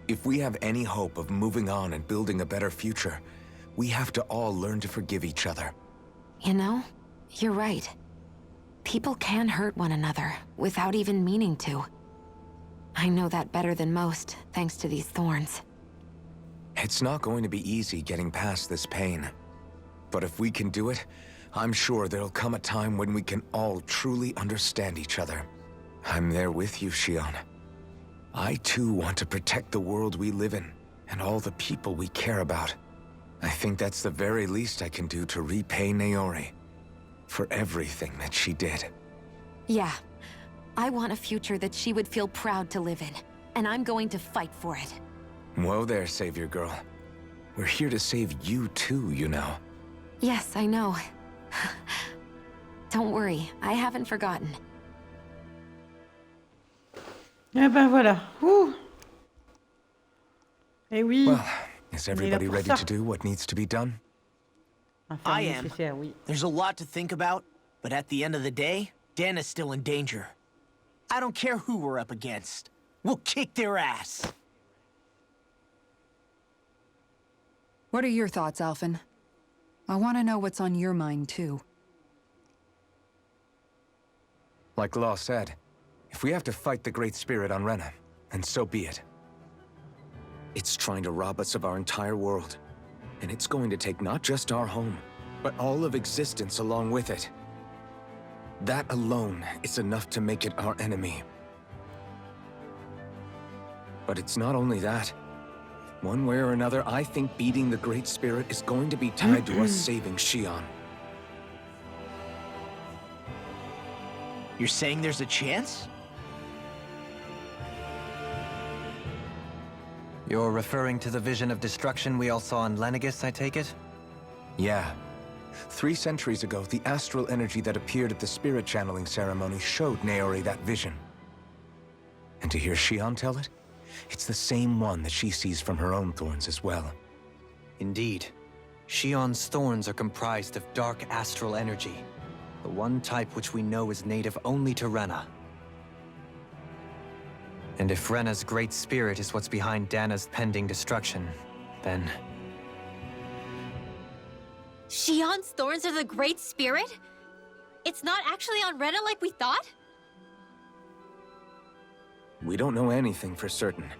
If we have any hope of moving on and building a better future, we have to all learn to forgive each other. You know, you're right. People can hurt one another without even meaning to. I know that better than most, thanks to these thorns. It's not going to be easy getting past this pain. But if we can do it, I'm sure there'll come a time when we can all truly understand each other. I'm there with you, Shion. I too want to protect the world we live in, and all the people we care about. I think that's the very least I can do to repay Naori for everything that she did. Yeah. I want a future that she would feel proud to live in, and I'm going to fight for it. Whoa there, Savior Girl. We're here to save you too, you know. Yes, I know. Don't worry, I haven't forgotten. Eh ben voilà. Ouh. Eh oui. Well, is everybody ready to do what needs to be done? I am. There's a lot to think about, but at the end of the day, Dan is still in danger. I don't care who we're up against. We'll kick their ass. What are your thoughts, Alphen? I want to know what's on your mind, too. Like Law said, if we have to fight the Great Spirit on Rena, then so be it. It's trying to rob us of our entire world. And it's going to take not just our home, but all of existence along with it. That alone is enough to make it our enemy. But it's not only that. One way or another, I think beating the Great Spirit is going to be tied to us saving Shion. You're saying there's a chance? You're referring to the vision of destruction we all saw in Lenegis, I take it? Yeah. 3 centuries ago, the astral energy that appeared at the spirit channeling ceremony showed Naori that vision. And to hear Shion tell it, it's the same one that she sees from her own thorns as well. Indeed. Shion's thorns are comprised of dark astral energy, the one type which we know is native only to Rena. And if Rena's great spirit is what's behind Dana's pending destruction, then... Shion's thorns are the Great Spirit? It's not actually on Rena like we thought? We don't know anything for certain.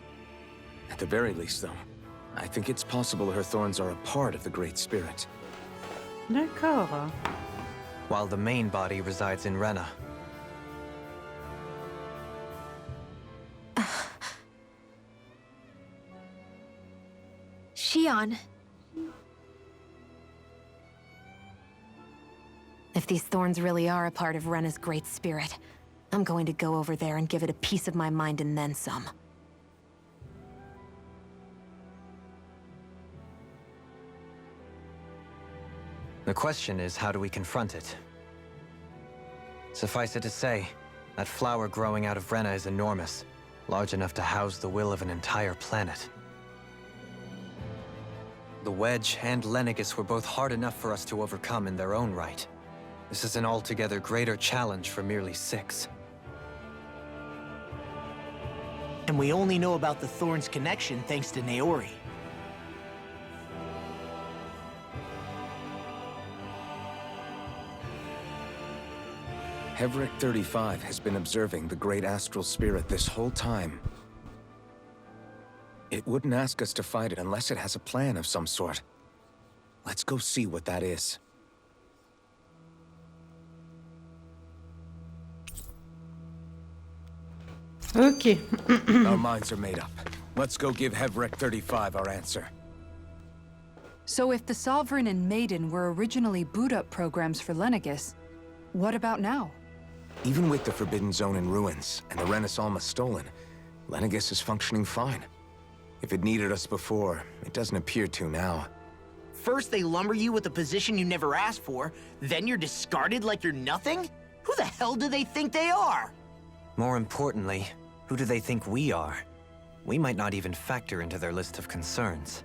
At the very least, though, I think it's possible her thorns are a part of the Great Spirit. D'accord. While the main body resides in Rena. Shion. If these thorns really are a part of Rena's great spirit, I'm going to go over there and give it a piece of my mind and then some. The question is, how do we confront it? Suffice it to say, that flower growing out of Rena is enormous, large enough to house the will of an entire planet. The Wedge and Lenegis were both hard enough for us to overcome in their own right. This is an altogether greater challenge for merely 6. And we only know about the Thorns' connection thanks to Naori. Hevric 35 has been observing the great astral spirit this whole time. It wouldn't ask us to fight it unless it has a plan of some sort. Let's go see what that is. Ok. Our minds are made up. Let's go give Hevric 35 our answer. So if the Sovereign and Maiden were originally boot-up programs for Lenegis, what about now? Even with the Forbidden Zone in ruins and the Reniens stolen, Lenegis is functioning fine. If it needed us before, it doesn't appear to now. First they lumber you with a position you never asked for, then you're discarded like you're nothing? Who the hell do they think they are? More importantly, who do they think we are? We might not even factor into their list of concerns.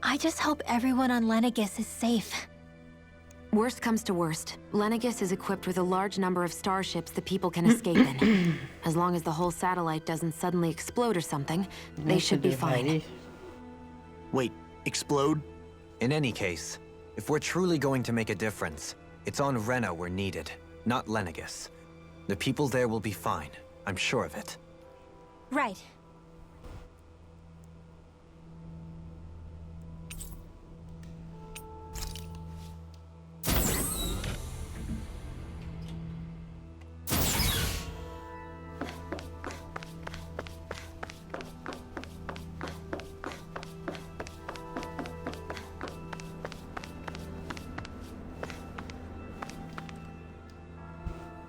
I just hope everyone on Lenegis is safe. Worst comes to worst, Lenegis is equipped with a large number of starships the people can escape in. As long as the whole satellite doesn't suddenly explode or something, they should be fine. Wait, explode? In any case, if we're truly going to make a difference, it's on Rena we're needed, not Lenegis. The people there will be fine, I'm sure of it. Right.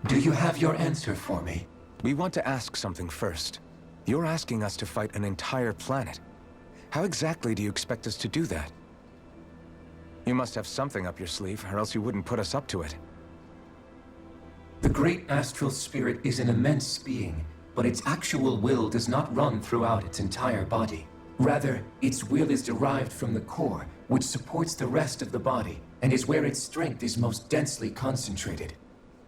Do you have your answer for me? We want to ask something first. You're asking us to fight an entire planet. How exactly do you expect us to do that? You must have something up your sleeve, or else you wouldn't put us up to it. The great astral spirit is an immense being, but its actual will does not run throughout its entire body. Rather, its will is derived from the core, which supports the rest of the body, and is where its strength is most densely concentrated.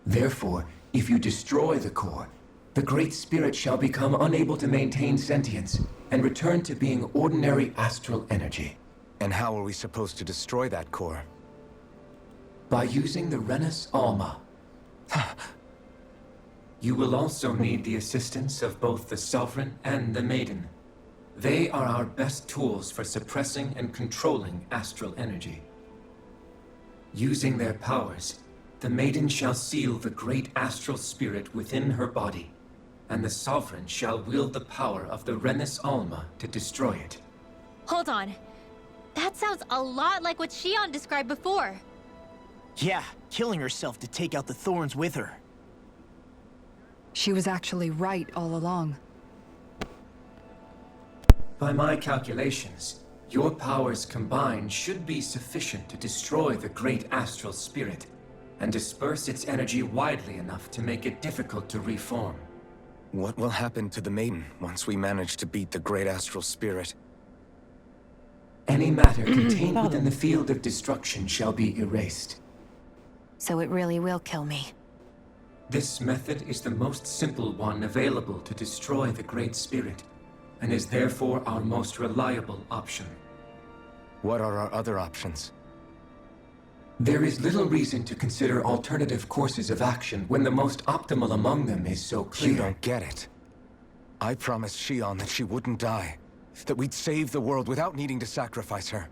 Therefore, if you destroy the core, the Great Spirit shall become unable to maintain sentience and return to being ordinary astral energy. And how are we supposed to destroy that core? By using the Reniens Alma. You will also need the assistance of both the Sovereign and the Maiden. They are our best tools for suppressing and controlling astral energy. Using their powers, the Maiden shall seal the great astral spirit within her body, and the Sovereign shall wield the power of the Reniens Alma to destroy it. Hold on. That sounds a lot like what Shion described before. Yeah, killing herself to take out the Thorns with her. She was actually right all along. By my calculations, your powers combined should be sufficient to destroy the great astral spirit and disperse its energy widely enough to make it difficult to reform. What will happen to the Maiden once we manage to beat the great astral spirit? Any matter contained within the field of destruction shall be erased. So it really will kill me. This method is the most simple one available to destroy the Great Spirit, and is therefore our most reliable option. What are our other options? There is little reason to consider alternative courses of action when the most optimal among them is so clear. You don't get it. I promised Shion that she wouldn't die, that we'd save the world without needing to sacrifice her.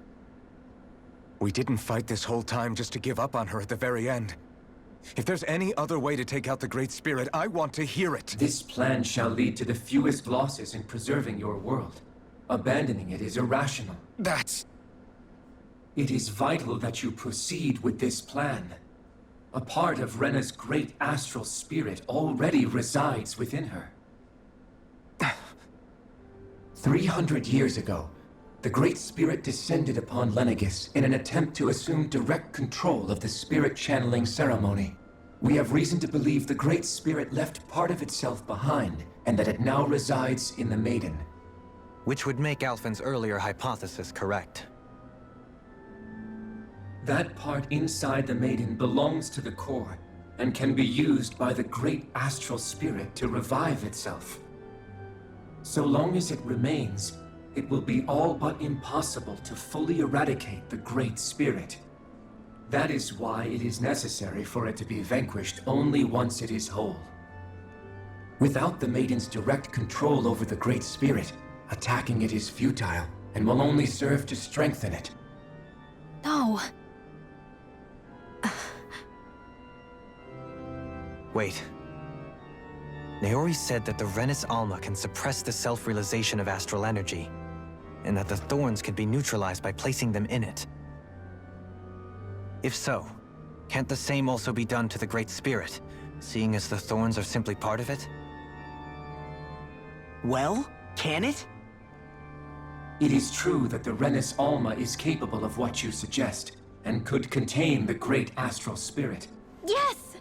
We didn't fight this whole time just to give up on her at the very end. If there's any other way to take out the Great Spirit, I want to hear it. This plan shall lead to the fewest losses in preserving your world. Abandoning it is irrational. It is vital that you proceed with this plan. A part of Rena's great astral spirit already resides within her. 300 years ago, the Great Spirit descended upon Lenegis in an attempt to assume direct control of the spirit channeling ceremony. We have reason to believe the Great Spirit left part of itself behind, and that it now resides in the Maiden. Which would make Alphen's earlier hypothesis correct. That part inside the maiden belongs to the core and can be used by the great astral spirit to revive itself. So long as it remains, it will be all but impossible to fully eradicate the great spirit. That is why it is necessary for it to be vanquished only once it is whole. Without the maiden's direct control over the great spirit, attacking it is futile and will only serve to strengthen it. No. Wait. Naori said that the Reniens Alma can suppress the self-realization of astral energy, and that the thorns can be neutralized by placing them in it. If so, can't the same also be done to the Great Spirit, seeing as the thorns are simply part of it? Well, can it? It is true that the Reniens Alma is capable of what you suggest, and could contain the great astral spirit. Yes!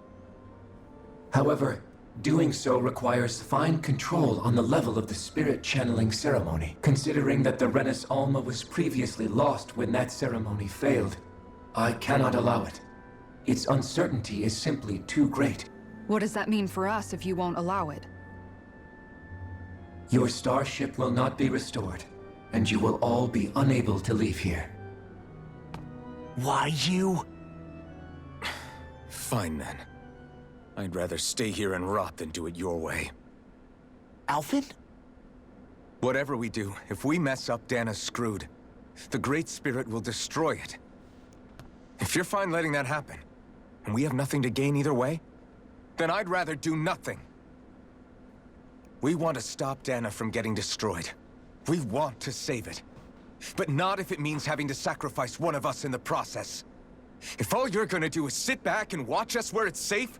However, doing so requires fine control on the level of the spirit channeling ceremony. Considering that the Reniens Alma was previously lost when that ceremony failed, I cannot allow it. Its uncertainty is simply too great. What does that mean for us if you won't allow it? Your starship will not be restored, and you will all be unable to leave here. Why you? Fine then. I'd rather stay here and rot than do it your way. Alphen? Whatever we do, if we mess up, Dana's screwed. The Great Spirit will destroy it. If you're fine letting that happen, and we have nothing to gain either way, then I'd rather do nothing. We want to stop Dana from getting destroyed. We want to save it. But not if it means having to sacrifice one of us in the process. If all you're gonna do is sit back and watch us where it's safe,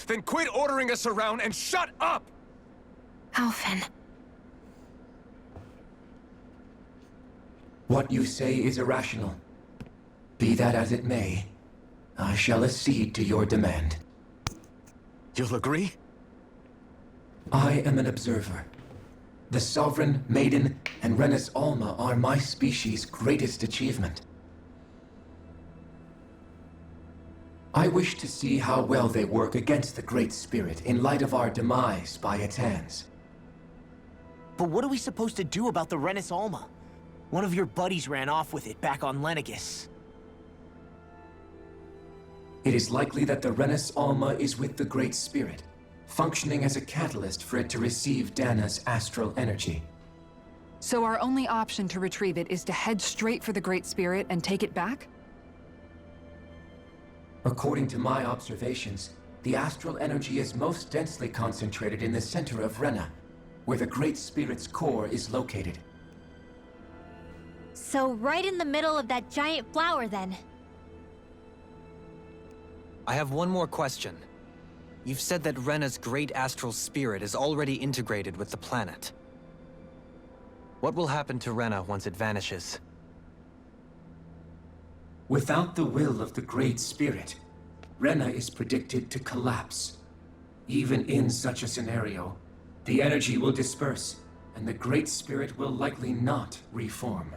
then quit ordering us around and shut up! Alphen. What you say is irrational. Be that as it may, I shall accede to your demand. You'll agree? I am an observer. The Sovereign, Maiden, and Reniens Alma are my species' greatest achievement. I wish to see how well they work against the Great Spirit in light of our demise by its hands. But what are we supposed to do about the Reniens Alma? One of your buddies ran off with it back on Lenegis. It is likely that the Reniens Alma is with the Great Spirit, functioning as a catalyst for it to receive Dana's astral energy. So our only option to retrieve it is to head straight for the Great Spirit and take it back? According to my observations, the astral energy is most densely concentrated in the center of Rena, where the Great Spirit's core is located. So right in the middle of that giant flower, then. I have one more question. You've said that Rena's great astral spirit is already integrated with the planet. What will happen to Rena once it vanishes? Without the will of the Great Spirit, Rena is predicted to collapse. Even in such a scenario, the energy will disperse, and the Great Spirit will likely not reform.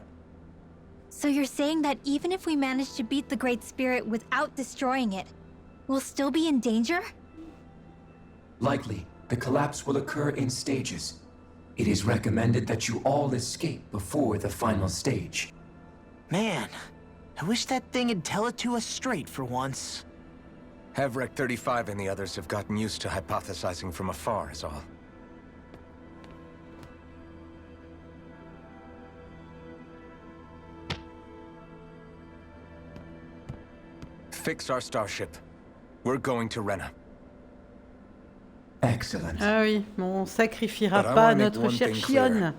So you're saying that even if we manage to beat the Great Spirit without destroying it, we'll still be in danger? Likely, the collapse will occur in stages. It is recommended that you all escape before the final stage. Man, I wish that thing would tell it to us straight for once. Hevrek 35 and the others have gotten used to hypothesizing from afar, is all. Fix our starship. We're going to Rena. Excellent. Ah oui, bon, on sacrifiera But I pas wanna make notre one chère thing clear. Chionne.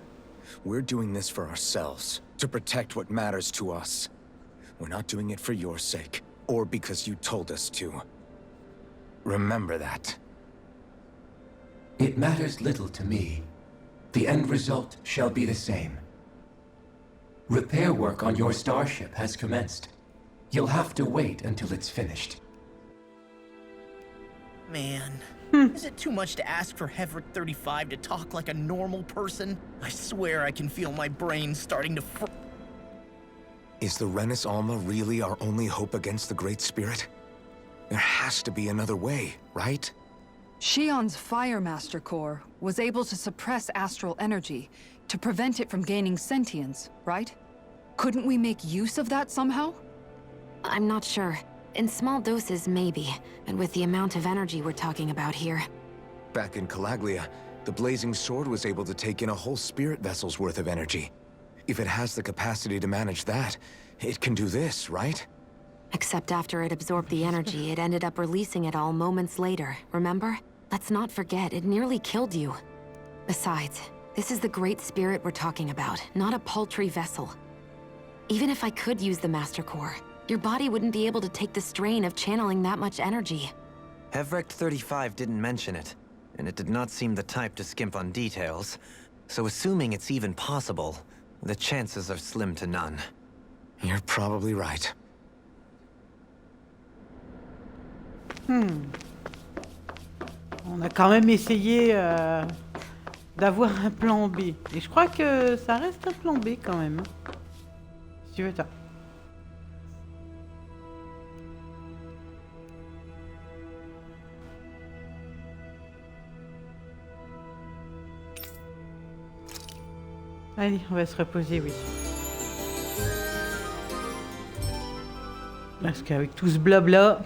We're doing this for ourselves, to protect what matters to us. We're not doing it for your sake, or because you told us to. Remember that. It matters little to me. The end result shall be the same. Repair work on your starship has commenced. You'll have to wait until it's finished. Man, is it too much to ask for Hevrek 35 to talk like a normal person? I swear I can feel my brain starting to Is the Reniens Alma really our only hope against the Great Spirit? There has to be another way, right? Shion's Fire Master Core was able to suppress astral energy to prevent it from gaining sentience, right? Couldn't we make use of that somehow? I'm not sure. In small doses, maybe. And with the amount of energy we're talking about here. Back in Calaglia, the Blazing Sword was able to take in a whole spirit vessel's worth of energy. If it has the capacity to manage that, it can do this, right? Except after it absorbed the energy, it ended up releasing it all moments later, remember? Let's not forget, it nearly killed you. Besides, this is the Great Spirit we're talking about, not a paltry vessel. Even if I could use the Master Core, your body wouldn't be able to take the strain of channeling that much energy. Hevrect 35 didn't mention it, and it did not seem the type to skimp on details. So assuming it's even possible, the chances are slim to none. You're probably right. On a quand même essayé d'avoir un plan B. Et je crois que ça reste un plan B quand même. Si tu veux ça. Allez, on va se reposer, oui. Parce qu'avec tout ce blabla...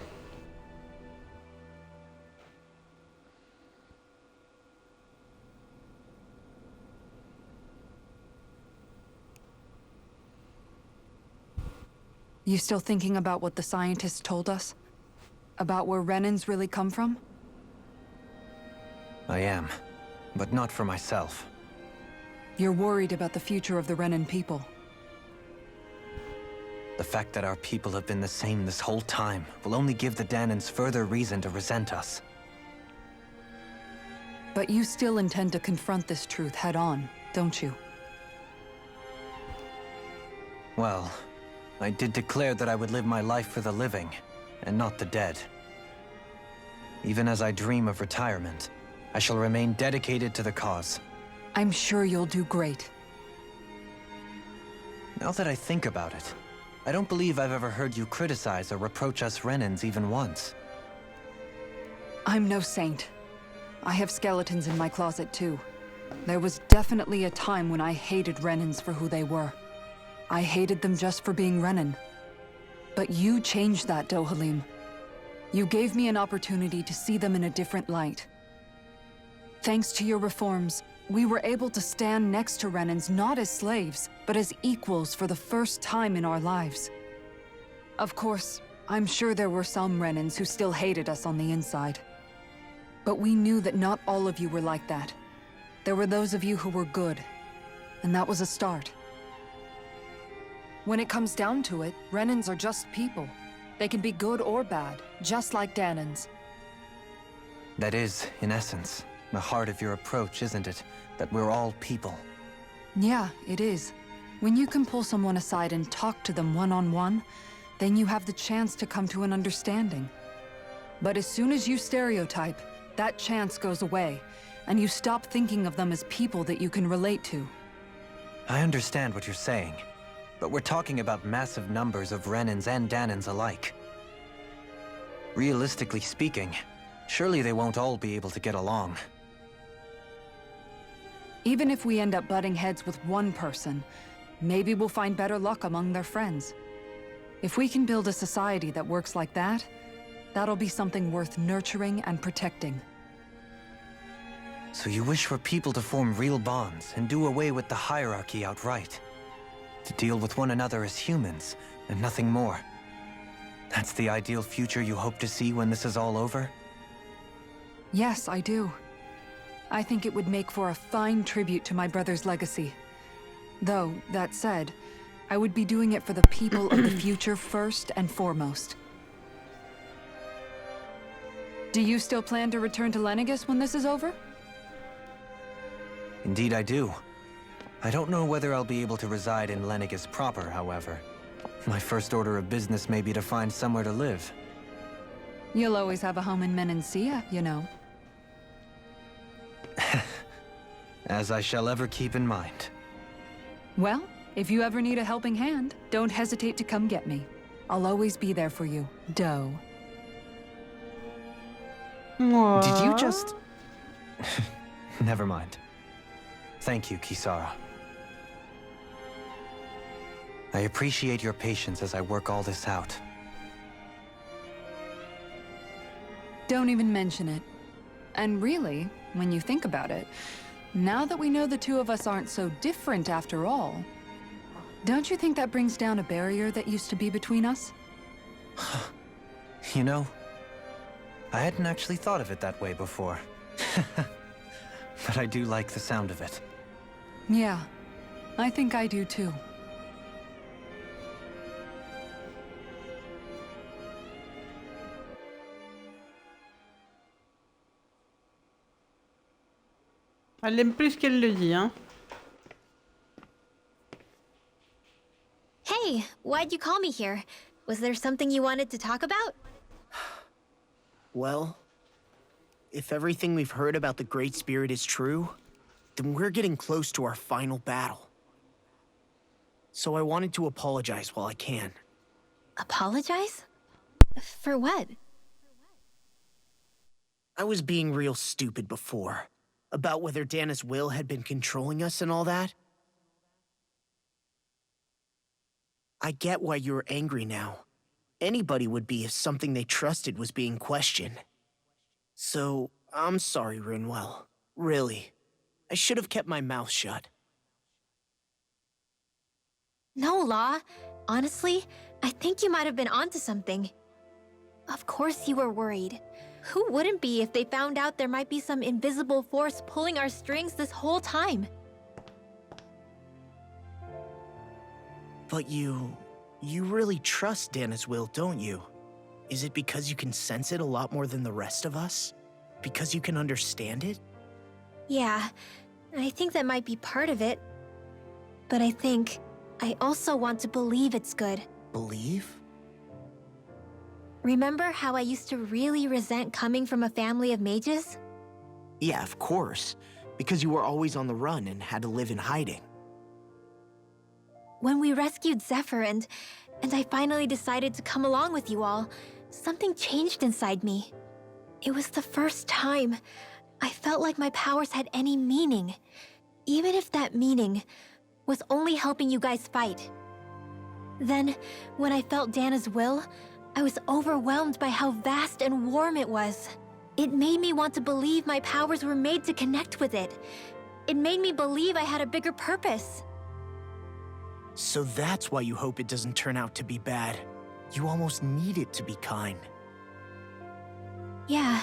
You still thinking about what the scientists told us? About where Reniens really come from? I am, but not for myself. You're worried about the future of the Renin people. The fact that our people have been the same this whole time will only give the Danans further reason to resent us. But you still intend to confront this truth head-on, don't you? Well, I did declare that I would live my life for the living, and not the dead. Even as I dream of retirement, I shall remain dedicated to the cause. I'm sure you'll do great. Now that I think about it, I don't believe I've ever heard you criticize or reproach us Reniens even once. I'm no saint. I have skeletons in my closet too. There was definitely a time when I hated Reniens for who they were. I hated them just for being Renin. But you changed that, Dohalim. You gave me an opportunity to see them in a different light. Thanks to your reforms, we were able to stand next to Reniens not as slaves, but as equals for the first time in our lives. Of course, I'm sure there were some Reniens who still hated us on the inside. But we knew that not all of you were like that. There were those of you who were good, and that was a start. When it comes down to it, Reniens are just people. They can be good or bad, just like Danans. That is, in essence, the heart of your approach, isn't it? That we're all people. Yeah, it is. When you can pull someone aside and talk to them one-on-one, then you have the chance to come to an understanding. But as soon as you stereotype, that chance goes away, and you stop thinking of them as people that you can relate to. I understand what you're saying, but we're talking about massive numbers of Reniens and Danans alike. Realistically speaking, surely they won't all be able to get along. Even if we end up butting heads with one person, maybe we'll find better luck among their friends. If we can build a society that works like that, that'll be something worth nurturing and protecting. So you wish for people to form real bonds and do away with the hierarchy outright? To deal with one another as humans, and nothing more? That's the ideal future you hope to see when this is all over? Yes, I do. I think it would make for a fine tribute to my brother's legacy. Though, that said, I would be doing it for the people of the future first and foremost. Do you still plan to return to Lenegis when this is over? Indeed I do. I don't know whether I'll be able to reside in Lenegis proper, however. My first order of business may be to find somewhere to live. You'll always have a home in Menancia, you know. As I shall ever keep in mind. Well, If you ever need a helping hand, don't hesitate to come get me. I'll always be there for you, Doe. Did you just... Never mind. Thank you, Kisara. I appreciate your patience as I work all this out. Don't even mention it. And really, when you think about it, now that we know the two of us aren't so different after all, don't you think that brings down a barrier that used to be between us? You know, I hadn't actually thought of it that way before. But I do like the sound of it. Yeah, I think I do too. Elle l'aime plus qu'elle le dit, hein. Hey, why'd you call me here? Was there something you wanted to talk about? Well, if everything we've heard about the Great Spirit is true, then we're getting close to our final battle. So I wanted to apologize while I can. Apologize? For what? I was being real stupid before, about whether Dana's will had been controlling us and all that. I get why you're angry now. Anybody would be if something they trusted was being questioned. So, I'm sorry, Rinwell. Really. I should have kept my mouth shut. No, Law. Honestly, I think you might have been onto something. Of course you were worried. Who wouldn't be if they found out there might be some invisible force pulling our strings this whole time? But you really trust Dana's will, don't you? Is it because you can sense it a lot more than the rest of us? Because you can understand it? Yeah, I think that might be part of it. But I think I also want to believe it's good. Believe? Remember how I used to really resent coming from a family of mages? Yeah, of course. Because you were always on the run and had to live in hiding. When we rescued Zephyr and I finally decided to come along with you all, something changed inside me. It was the first time I felt like my powers had any meaning, even if that meaning was only helping you guys fight. Then, when I felt Dana's will, I was overwhelmed by how vast and warm it was. It made me want to believe my powers were made to connect with it. It made me believe I had a bigger purpose. So that's why you hope it doesn't turn out to be bad. You almost need it to be kind. Yeah.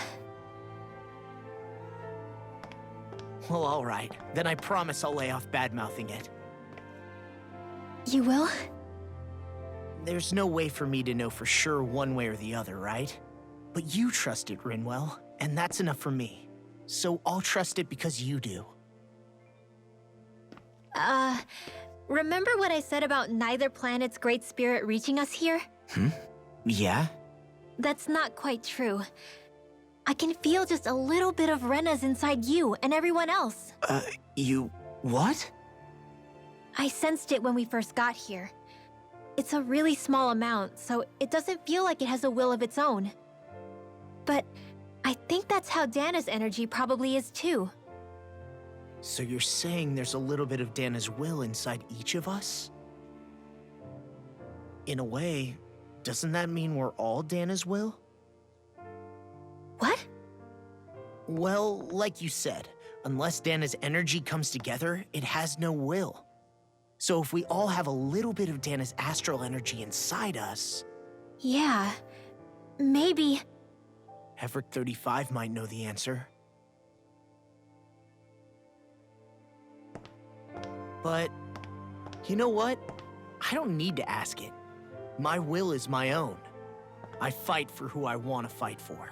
Well, alright. Then I promise I'll lay off bad-mouthing it. You will? There's no way for me to know for sure one way or the other, right? But you trust it, Rinwell, and that's enough for me. So I'll trust it because you do. Remember what I said about neither planet's great spirit reaching us here? Yeah? That's not quite true. I can feel just a little bit of Rena's inside you and everyone else. You... what? I sensed it when we first got here. It's a really small amount, so it doesn't feel like it has a will of its own. But I think that's how Dana's energy probably is too. So you're saying there's a little bit of Dana's will inside each of us? In a way, doesn't that mean we're all Dana's will? What? Well, like you said, unless Dana's energy comes together, it has no will. So if we all have a little bit of Dana's astral energy inside us... Yeah, maybe... Hefric 35 might know the answer. But, you know what? I don't need to ask it. My will is my own. I fight for who I want to fight for.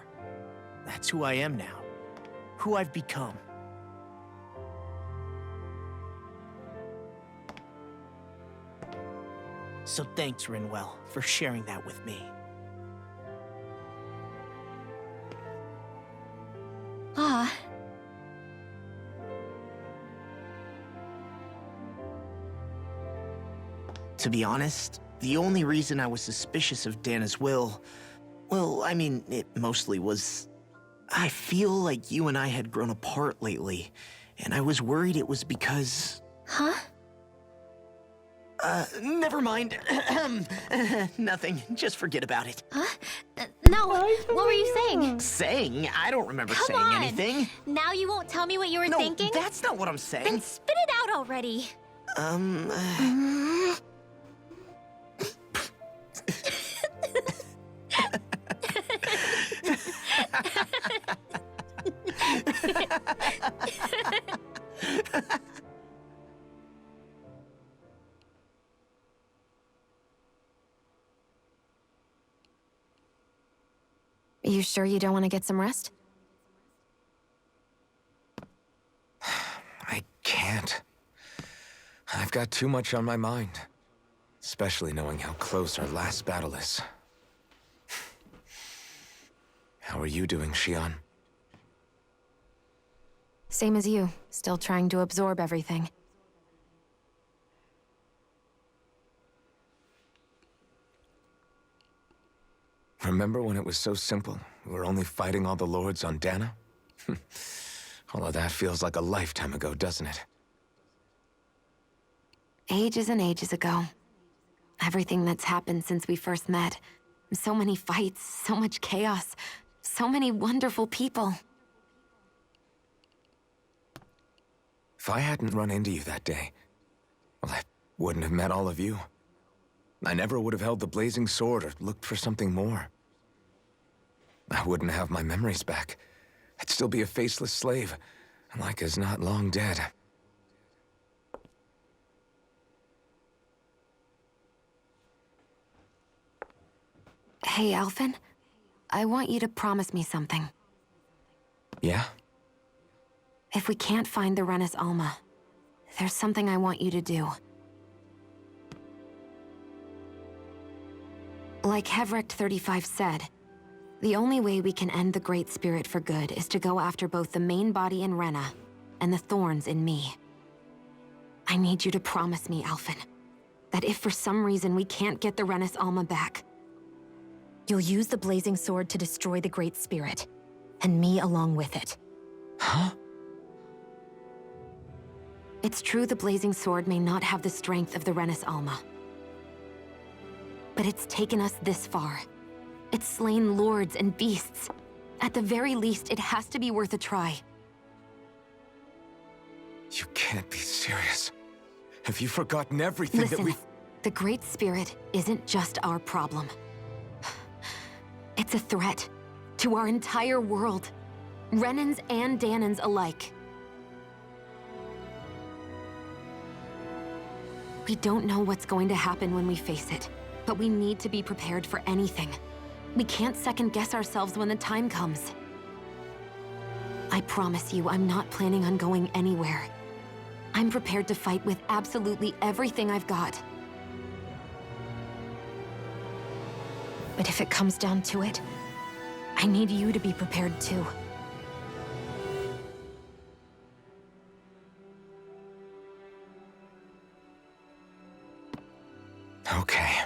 That's who I am now. Who I've become. So thanks, Rinwell, for sharing that with me. Ah. To be honest, the only reason I was suspicious of Dana's will, well, I mean, it mostly was... I feel like you and I had grown apart lately, and I was worried it was because... Huh? Never mind. Nothing. Just forget about it. Huh? No, what were you saying? Saying? I don't remember saying Come on. anything. Now you won't tell me what you were thinking? No, that's not what I'm saying. Then spit it out already. You sure you don't want to get some rest? I can't. I've got too much on my mind. Especially knowing how close our last battle is. How are you doing, Xion? Same as you, still trying to absorb everything. Remember when it was so simple? We were only fighting all the lords on Dana? All of that feels like a lifetime ago, doesn't it? Ages and ages ago. Everything that's happened since we first met. So many fights, so much chaos, so many wonderful people. If I hadn't run into you that day, well, I wouldn't have met all of you. I never would have held the blazing sword or looked for something more. I wouldn't have my memories back. I'd still be a faceless slave, like as not long dead. Hey, Alphen. I want you to promise me something. Yeah? If we can't find the Reniens Alma, there's something I want you to do. Like Hevrecht 35 said, the only way we can end the Great Spirit for good is to go after both the main body in Rena and the thorns in me. I need you to promise me, Alphen, that if for some reason we can't get the Reniens Alma back, you'll use the blazing sword to destroy the Great Spirit, and me along with it. Huh? It's true the blazing sword may not have the strength of the Reniens Alma. But it's taken us this far. It's slain lords and beasts. At the very least, it has to be worth a try. You can't be serious. Have you forgotten everything that Listen, we've... the Great Spirit isn't just our problem. It's a threat to our entire world. Reniens and Danans alike. We don't know what's going to happen when we face it, but we need to be prepared for anything. We can't second-guess ourselves when the time comes. I promise you, I'm not planning on going anywhere. I'm prepared to fight with absolutely everything I've got. But if it comes down to it, I need you to be prepared too. Okay.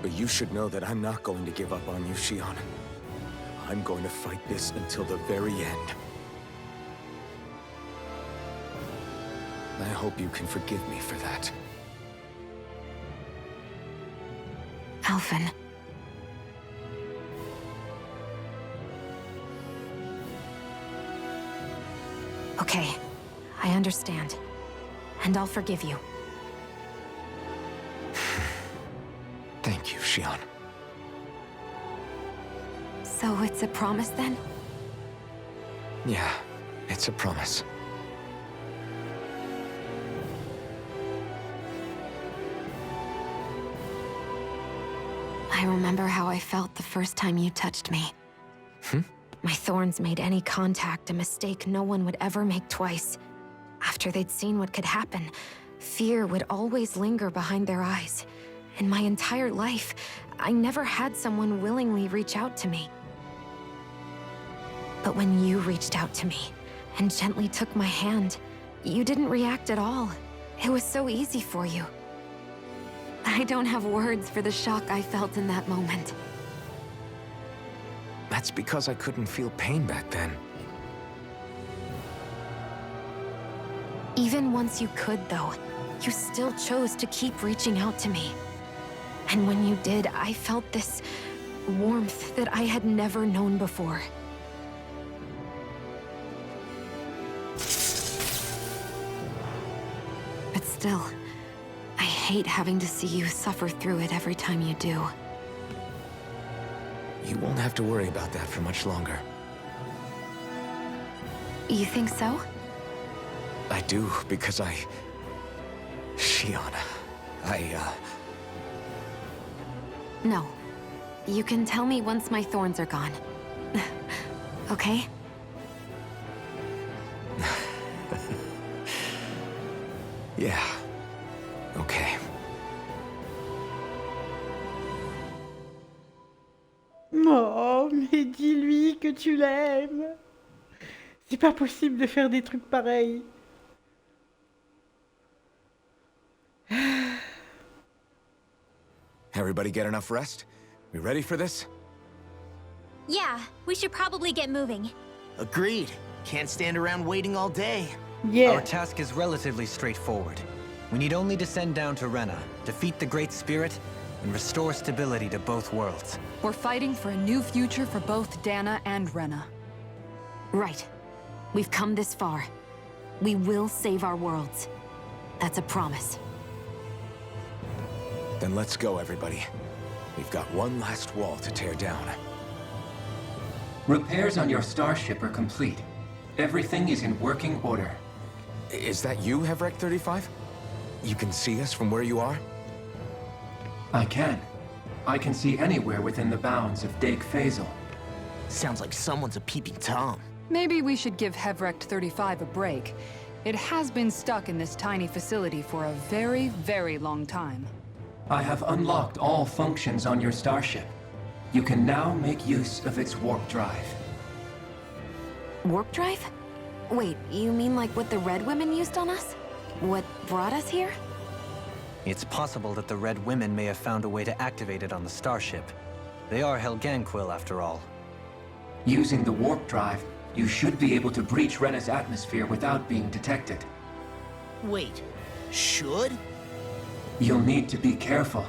But you should know that I'm not going to give up on you, Xion. I'm going to fight this until the very end. I hope you can forgive me for that. Alphen. Okay, I understand. And I'll forgive you. Thank you, Xion. So it's a promise then? Yeah, it's a promise. I remember how I felt the first time you touched me. My thorns made any contact a mistake no one would ever make twice. After they'd seen what could happen, fear would always linger behind their eyes. In my entire life, I never had someone willingly reach out to me. But when you reached out to me and gently took my hand, you didn't react at all. It was so easy for you. I don't have words for the shock I felt in that moment. That's because I couldn't feel pain back then. Even once you could, though, you still chose to keep reaching out to me. And when you did, I felt this warmth that I had never known before. But still, I hate having to see you suffer through it every time you do. You won't have to worry about that for much longer. You think so? I do, because Shion, No. You can tell me once my thorns are gone. Okay? Yeah. Okay. Oh, mais dis-lui que tu l'aimes. C'est pas possible de faire des trucs pareils. Everybody get enough rest? We ready for this? Yeah, we should probably get moving. Agreed. Can't stand around waiting all day. Yeah. Our task is relatively straightforward. We need only descend down to Rena, defeat the Great Spirit, and restore stability to both worlds. We're fighting for a new future for both Dana and Rena. Right. We've come this far. We will save our worlds. That's a promise. Then let's go, everybody. We've got one last wall to tear down. Repairs on your starship are complete. Everything is in working order. Is that you, Hevrek 35? You can see us from where you are? I can. I can see anywhere within the bounds of Dake Phasal. Sounds like someone's a peeping Tom. Maybe we should give Hevrek 35 a break. It has been stuck in this tiny facility for a very, very long time. I have unlocked all functions on your starship. You can now make use of its warp drive. Warp drive? Wait, you mean like what the Red Women used on us? What brought us here? It's possible that the Red Women may have found a way to activate it on the starship. They are Helganquil, after all. Using the warp drive, you should be able to breach Rena's atmosphere without being detected. Wait, should? You'll need to be careful.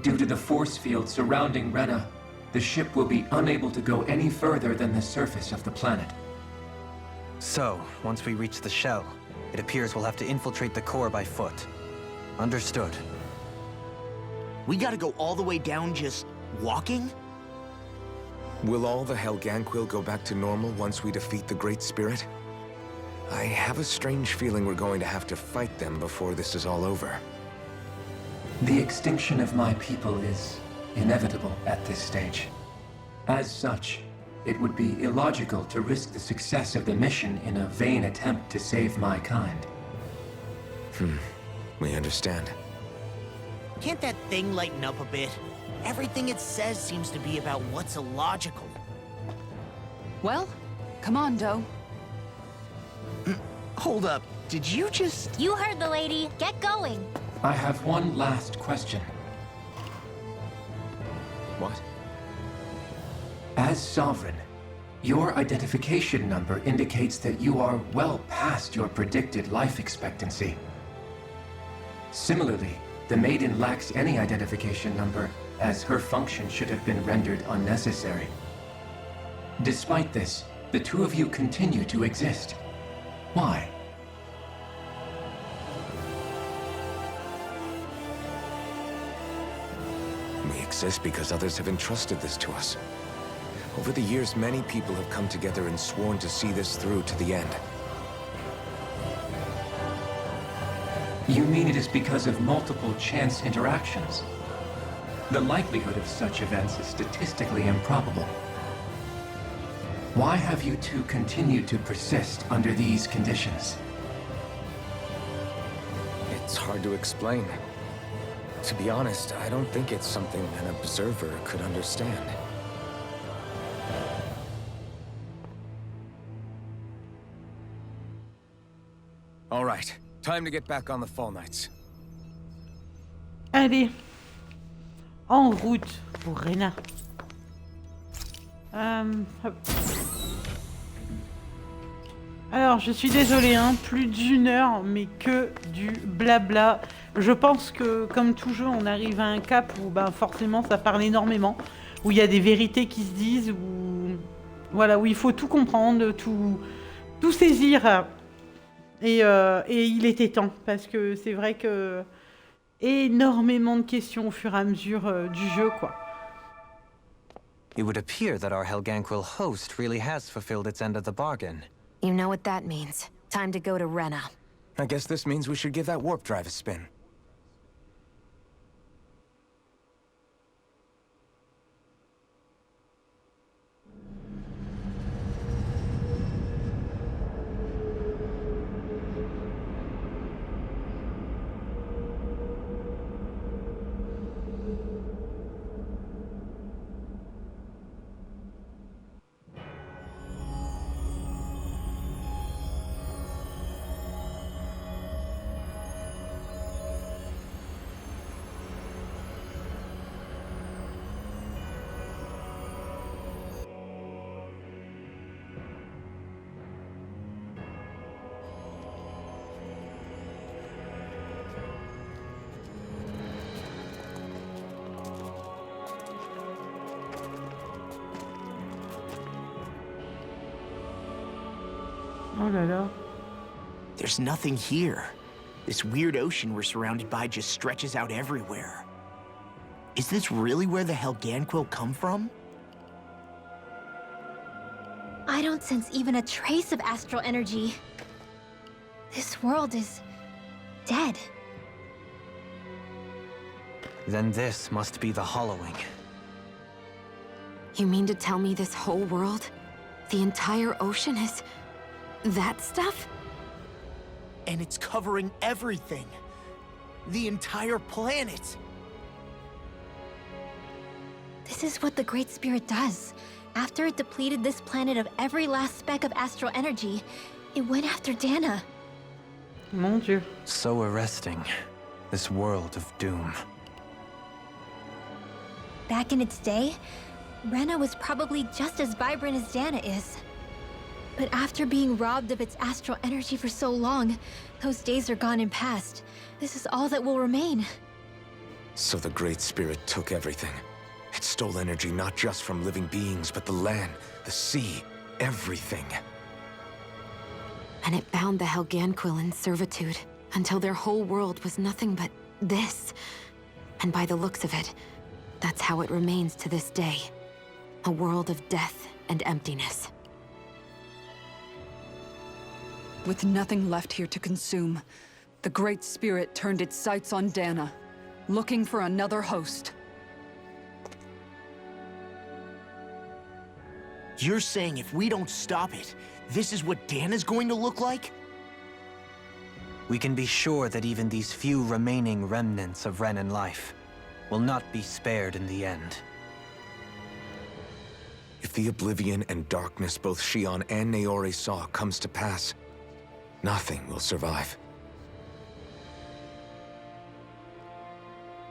Due to the force field surrounding Rena, the ship will be unable to go any further than the surface of the planet. So, once we reach the shell, it appears we'll have to infiltrate the core by foot. Understood. We gotta go all the way down just walking? Will all the Helganquil go back to normal once we defeat the Great Spirit? I have a strange feeling we're going to have to fight them before this is all over. The extinction of my people is inevitable at this stage. As such, it would be illogical to risk the success of the mission in a vain attempt to save my kind. We understand. Can't that thing lighten up a bit? Everything it says seems to be about what's illogical. Well, come on, Doe. Hold up, did you just... You heard the lady. Get going. I have one last question. What? As Sovereign, your identification number indicates that you are well past your predicted life expectancy. Similarly, the Maiden lacks any identification number, as her function should have been rendered unnecessary. Despite this, the two of you continue to exist. Why? We exist because others have entrusted this to us. Over the years, many people have come together and sworn to see this through to the end. You mean it is because of multiple chance interactions? The likelihood of such events is statistically improbable. Why have you two continued to persist under these conditions? It's hard to explain. To be honest, I don't think it's something an observer could understand. All right, Time to get back on the Fall Knights. Allez, en route pour Rena. Hop. Alors, je suis désolée, hein, plus d'1 heure, mais que du blabla. Je pense que, comme tout jeu, on arrive à un cap où ben, forcément ça parle énormément, où il y a des vérités qui se disent, où, voilà, où il faut tout comprendre, tout saisir. Et il était temps, parce que c'est vrai que énormément de questions au fur et à mesure du jeu, quoi. It would appear that our Helganquil host really has fulfilled its end of the bargain. You know what that means. Time to go to Rena. I guess this means we should give that warp drive a spin. Oh là là. There's nothing here. This weird ocean we're surrounded by just stretches out everywhere. Is this really where the Helganquil come from? I don't sense even a trace of astral energy. This world is dead. Then this must be the hollowing. You mean to tell me this whole world, the entire ocean is that stuff? And it's covering everything. The entire planet. This is what the Great Spirit does. After it depleted this planet of every last speck of astral energy, it went after Dana. Mon Dieu. So arresting. This world of doom. Back in its day, Rena was probably just as vibrant as Dana is. But after being robbed of its astral energy for so long, those days are gone and past. This is all that will remain. So the Great Spirit took everything. It stole energy not just from living beings, but the land, the sea, everything. And it bound the Helganquil in servitude, until their whole world was nothing but this. And by the looks of it, that's how it remains to this day. A world of death and emptiness. With nothing left here to consume, the Great Spirit turned its sights on Dana, looking for another host. You're saying if we don't stop it, this is what Dana's going to look like? We can be sure that even these few remaining remnants of Renan life will not be spared in the end. If the oblivion and darkness both Shion and Naori saw comes to pass, nothing will survive.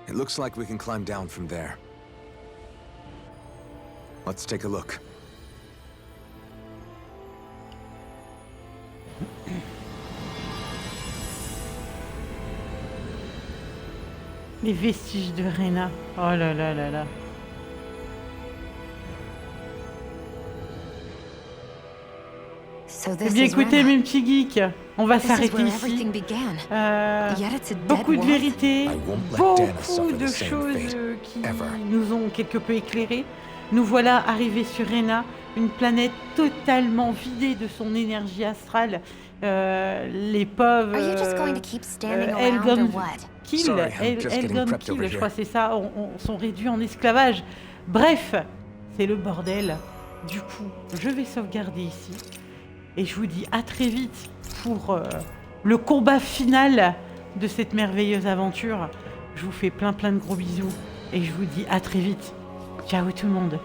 It looks like we can climb down from there. Let's take a look. Les vestiges de Rena. Oh là là là là. So Eh this bien is écoutez Rena. mes petits geeks, on va This is s'arrêter where ici. everything began. Yet it's a dead Beaucoup de world. vérités, I won't let Dana beaucoup suffer de the same choses fate, qui ever. nous ont quelque peu éclairés. Nous voilà arrivés sur Rena, une planète totalement vidée de son énergie astrale. Les pauvres Are you just going to keep standing around or what? Sorry, I'm just getting prepped over je crois here. c'est ça, sont réduits en esclavage. Bref, c'est le bordel. Du coup, je vais sauvegarder ici. Et je vous dis à très vite pour le combat final de cette merveilleuse aventure. Je vous fais plein de gros bisous. Et je vous dis à très vite. Ciao tout le monde.